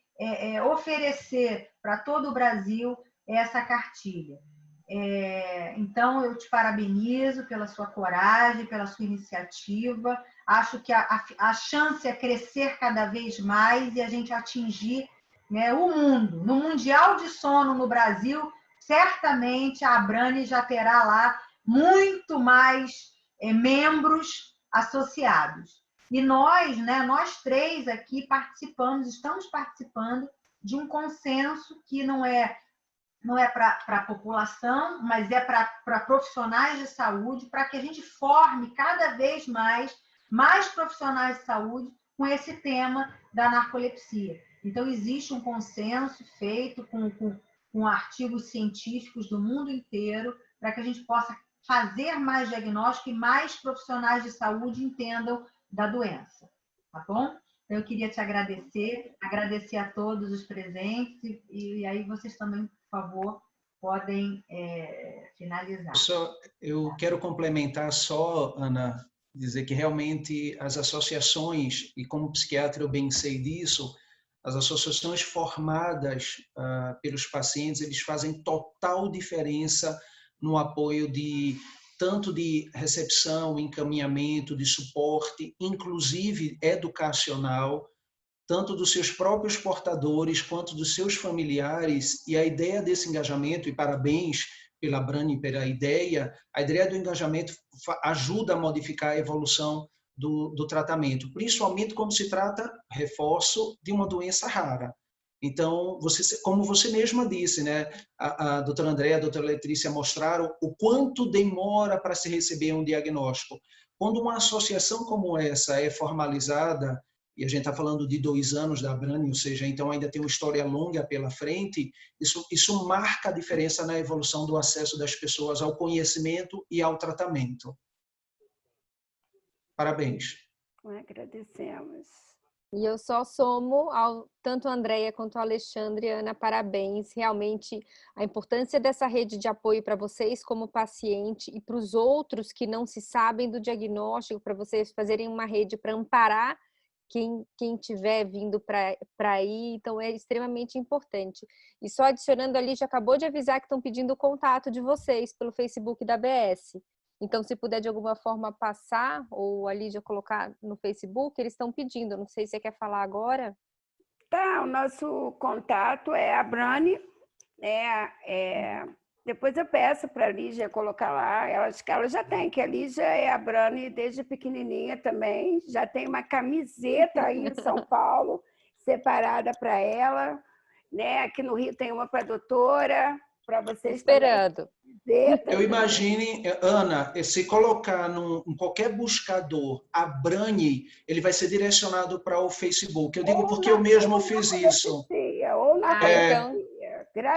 oferecer para todo o Brasil essa cartilha. Então, eu te parabenizo pela sua coragem, pela sua iniciativa. Acho que a chance é crescer cada vez mais e a gente atingir, né, o mundo. No Mundial de Sono no Brasil, certamente a Abrani já terá lá muito mais membros associados. E nós, né, nós três aqui estamos participando de um consenso que não é para a população, mas é para profissionais de saúde, para que a gente forme cada vez mais profissionais de saúde com esse tema da narcolepsia. Então, existe um consenso feito com artigos científicos do mundo inteiro para que a gente possa fazer mais diagnóstico e mais profissionais de saúde entendam da doença. Tá bom? Eu queria te agradecer a todos os presentes e aí vocês também, por favor, podem finalizar. Eu quero complementar só, Ana, dizer que realmente as associações, e como psiquiatra eu bem sei disso, as associações formadas pelos pacientes, eles fazem total diferença no apoio tanto de recepção, encaminhamento, de suporte, inclusive educacional, tanto dos seus próprios portadores quanto dos seus familiares. E a ideia desse engajamento, e parabéns pela Abrani pela ideia, a ideia do engajamento ajuda a modificar a evolução do tratamento, principalmente quando se trata, reforço, de uma doença rara. Então, como você mesma disse, né, a doutora Andréia, a doutora Letrícia mostraram o quanto demora para se receber um diagnóstico. Quando uma associação como essa é formalizada, e a gente está falando de 2 anos da Abrani, ou seja, então ainda tem uma história longa pela frente, isso marca a diferença na evolução do acesso das pessoas ao conhecimento e ao tratamento. Parabéns. Agradecemos. E eu só somo tanto a Andréia quanto a Alexandre, Ana, parabéns. Realmente, a importância dessa rede de apoio para vocês como paciente e para os outros que não se sabem do diagnóstico, para vocês fazerem uma rede para amparar quem tiver vindo para aí, então é extremamente importante. E só adicionando ali, já acabou de avisar que estão pedindo o contato de vocês pelo Facebook da ABS. Então, se puder de alguma forma passar, ou ali já colocar no Facebook, eles estão pedindo. Não sei se você quer falar agora. Tá, o nosso contato é a Abrani, depois eu peço para a Lígia colocar lá, acho que ela já tem, que a Lígia é a Abrani desde pequenininha também, já tem uma camiseta aí em São Paulo, separada para ela, né? Aqui no Rio tem uma para a doutora, para vocês esperando. Eu imagine, Ana, se colocar em qualquer buscador Abrani, ele vai ser direcionado para o Facebook. Eu digo porque eu mesmo fiz isso. Ou na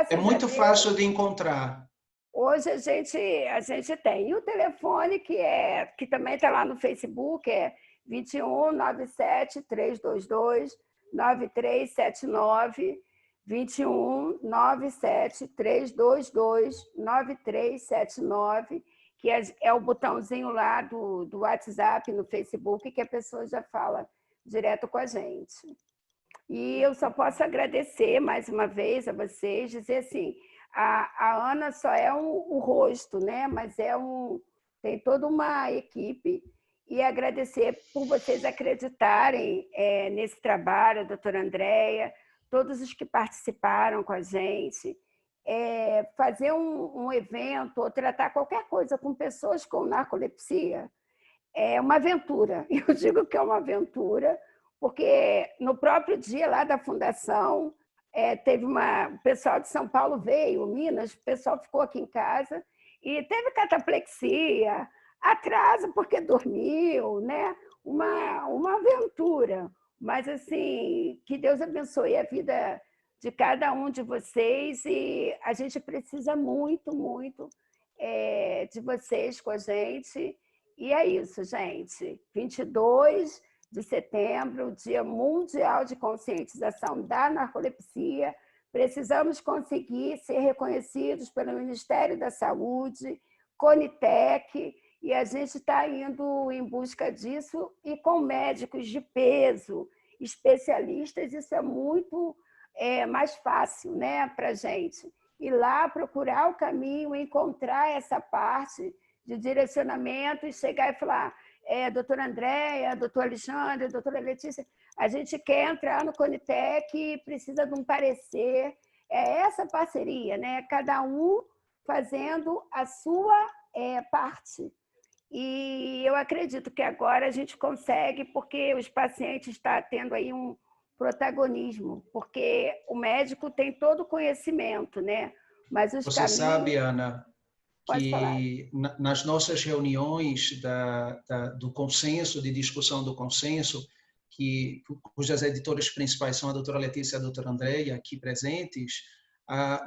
é muito fácil de encontrar. Hoje a gente tem. E o telefone, que também está lá no Facebook, é 21 97 322 9379. 21 97 322 9379, que é o botãozinho lá do WhatsApp no Facebook, que a pessoa já fala direto com a gente. E eu só posso agradecer mais uma vez a vocês, dizer assim, a Ana só é o rosto, né? Mas tem toda uma equipe, e agradecer por vocês acreditarem nesse trabalho, a doutora Andréia, todos os que participaram com a gente, fazer um evento ou tratar qualquer coisa com pessoas com narcolepsia é uma aventura. Eu digo que é uma aventura, porque no próprio dia lá da fundação, o pessoal de São Paulo veio, Minas, o pessoal ficou aqui em casa e teve cataplexia, atraso porque dormiu, né? Uma aventura. Mas, assim, que Deus abençoe a vida de cada um de vocês, e a gente precisa muito, muito de vocês com a gente. E é isso, gente. 22, de setembro, o Dia Mundial de Conscientização da Narcolepsia. Precisamos conseguir ser reconhecidos pelo Ministério da Saúde, Conitec, e a gente está indo em busca disso, e com médicos de peso, especialistas, isso é muito mais fácil, né, para a gente. Ir lá, procurar o caminho, encontrar essa parte de direcionamento e chegar e falar: doutora Andréia, doutor Alexandre, doutora Letícia, a gente quer entrar no Conitec e precisa de um parecer. É essa parceria, né? Cada um fazendo a sua parte. E eu acredito que agora a gente consegue, porque os pacientes estão tendo aí um protagonismo, porque o médico tem todo o conhecimento, né? Mas os Você sabe, Ana, que nas nossas reuniões do consenso, de discussão do consenso, cujas editoras principais são a doutora Letícia e a doutora Andréia, aqui presentes,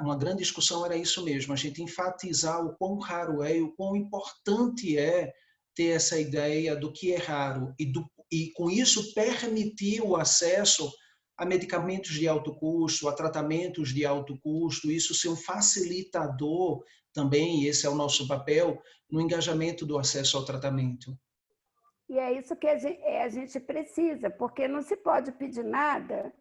uma grande discussão era isso mesmo, a gente enfatizar o quão raro é e o quão importante é ter essa ideia do que é raro e com isso permitir o acesso a medicamentos de alto custo, a tratamentos de alto custo, isso ser um facilitador também, e esse é o nosso papel, no engajamento do acesso ao tratamento. E é isso que a gente precisa, porque não se pode pedir nada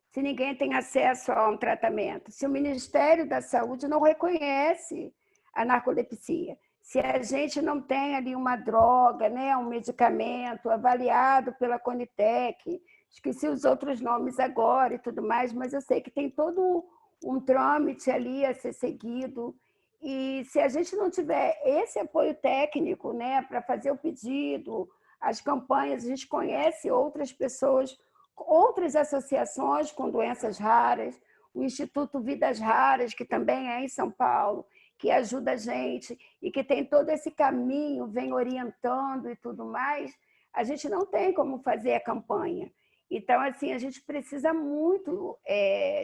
se ninguém tem acesso a um tratamento, se o Ministério da Saúde não reconhece a narcolepsia, se a gente não tem ali uma droga, né, um medicamento avaliado pela Conitec, esqueci os outros nomes agora e tudo mais, mas eu sei que tem todo um trâmite ali a ser seguido. E se a gente não tiver esse apoio técnico, né, para fazer o pedido, as campanhas, a gente conhece outras pessoas, outras associações com doenças raras, o Instituto Vidas Raras, que também é em São Paulo, que ajuda a gente e que tem todo esse caminho, vem orientando e tudo mais, a gente não tem como fazer a campanha. Então, assim, a gente precisa muito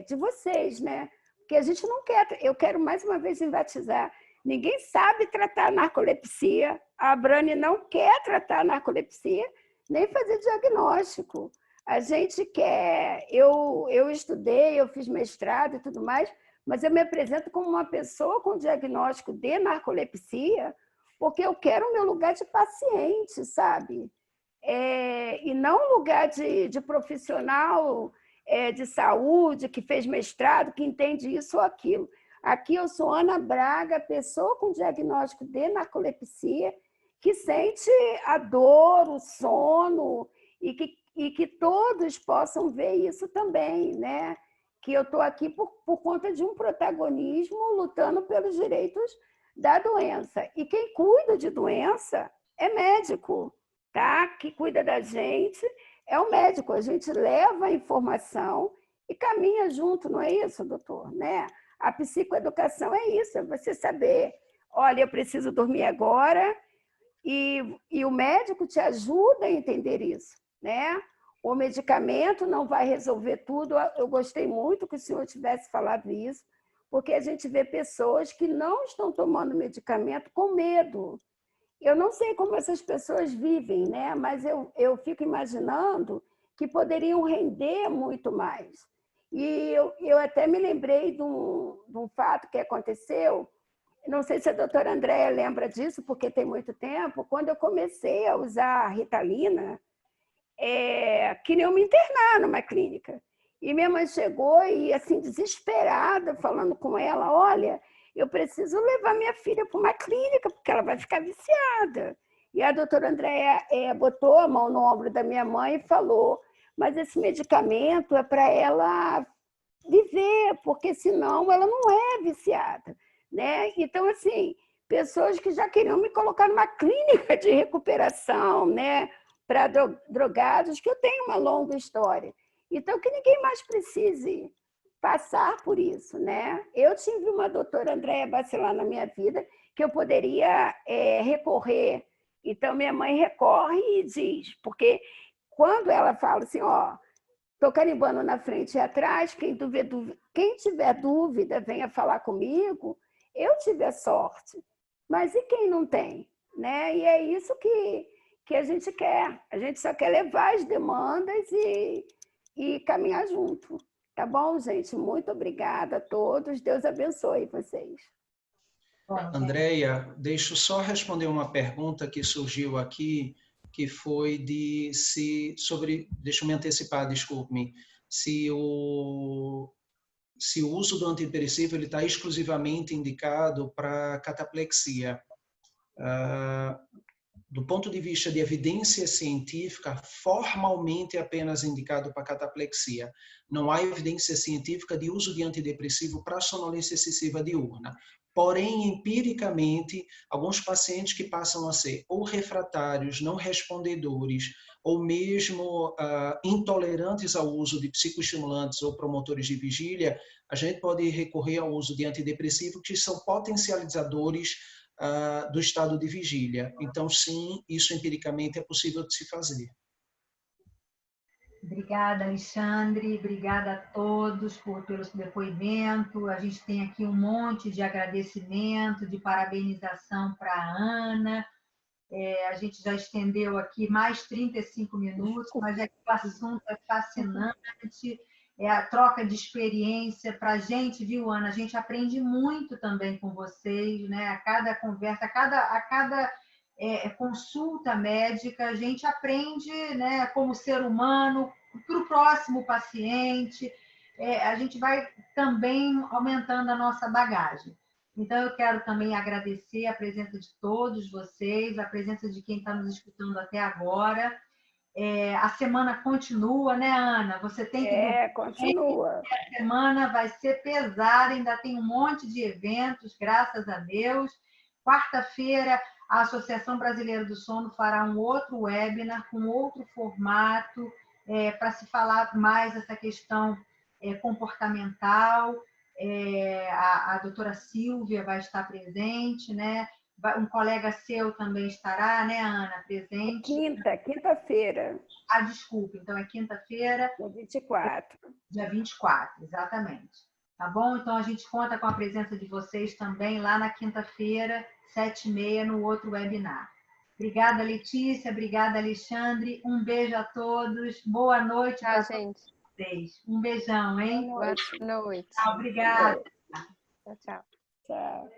de vocês, né? Porque a gente não quer, eu quero mais uma vez enfatizar, ninguém sabe tratar narcolepsia, a Abrani não quer tratar narcolepsia, nem fazer diagnóstico. A gente quer, eu estudei, eu fiz mestrado e tudo mais, mas eu me apresento como uma pessoa com diagnóstico de narcolepsia, porque eu quero o meu lugar de paciente, sabe? E não um lugar de profissional de saúde, que fez mestrado, que entende isso ou aquilo. Aqui eu sou Ana Braga, pessoa com diagnóstico de narcolepsia, que sente a dor, o sono, e que todos possam ver isso também, né? Que eu estou aqui por conta de um protagonismo lutando pelos direitos da doença. E quem cuida de doença é médico, tá? Que cuida da gente é o médico. A gente leva a informação e caminha junto, não é isso, doutor? Né? A psicoeducação é isso, é você saber, olha, eu preciso dormir agora, e o médico te ajuda a entender isso, né? O medicamento não vai resolver tudo. Eu gostei muito que o senhor tivesse falado isso, porque a gente vê pessoas que não estão tomando medicamento com medo. Eu não sei como essas pessoas vivem, né? Mas eu fico imaginando que poderiam render muito mais. E eu até me lembrei de um fato que aconteceu, não sei se a doutora Andréia lembra disso, porque tem muito tempo, quando eu comecei a usar Ritalina, queriam me internar numa clínica. E minha mãe chegou e, assim, desesperada, falando com ela, olha, eu preciso levar minha filha para uma clínica, porque ela vai ficar viciada. E a doutora Andréia botou a mão no ombro da minha mãe e falou, mas esse medicamento é para ela viver, porque senão ela não é viciada. Né? Então, assim, pessoas que já queriam me colocar numa clínica de recuperação, né? Para drogados, que eu tenho uma longa história. Então, que ninguém mais precise passar por isso, né? Eu tive uma doutora Andréia Bacelar na minha vida que eu poderia recorrer. Então, minha mãe recorre e diz, porque quando ela fala assim, ó, estou carimbando na frente e atrás, quem tiver dúvida, venha falar comigo, eu tive a sorte. Mas e quem não tem? Né? E é isso que que a gente quer. A gente só quer levar as demandas e caminhar junto. Tá bom, gente? Muito obrigada a todos. Deus abençoe vocês. Andréia, deixa eu só responder uma pergunta que surgiu aqui, que foi deixa eu me antecipar, desculpe-me, se o uso do antidepressivo está exclusivamente indicado para cataplexia. Do ponto de vista de evidência científica, formalmente é apenas indicado para cataplexia. Não há evidência científica de uso de antidepressivo para sonolência excessiva diurna. Porém, empiricamente, alguns pacientes que passam a ser ou refratários, não respondedores, ou mesmo intolerantes ao uso de psicoestimulantes ou promotores de vigília, a gente pode recorrer ao uso de antidepressivos que são potencializadores do estado de vigília. Então, sim, isso empiricamente é possível de se fazer. Obrigada, Alexandre. Obrigada a todos pelo depoimento. A gente tem aqui um monte de agradecimento, de parabenização para a Ana. A gente já estendeu aqui mais 35 minutos, mas é que o assunto é fascinante. É a troca de experiência para a gente, viu, Ana? A gente aprende muito também com vocês, né? A cada conversa, a cada consulta médica, a gente aprende, né, como ser humano, para o próximo paciente, a gente vai também aumentando a nossa bagagem. Então, eu quero também agradecer a presença de todos vocês, a presença de quem está nos escutando até agora. A semana continua, né, Ana? Você tem que... continua. A semana vai ser pesada, ainda tem um monte de eventos, graças a Deus. Quarta-feira, a Associação Brasileira do Sono fará um outro webinar com outro formato, para se falar mais essa questão comportamental. A doutora Silvia vai estar presente, né? Um colega seu também estará, né, Ana, presente? Quinta-feira. Desculpa, então é quinta-feira. Dia 24. Dia 24, exatamente. Tá bom? Então, a gente conta com a presença de vocês também lá na quinta-feira, 7h30, no outro webinar. Obrigada, Letícia. Obrigada, Alexandre. Um beijo a todos. Boa noite para todos vocês. Um beijão, hein? Boa noite. Obrigada. Tchau, tchau. Tchau.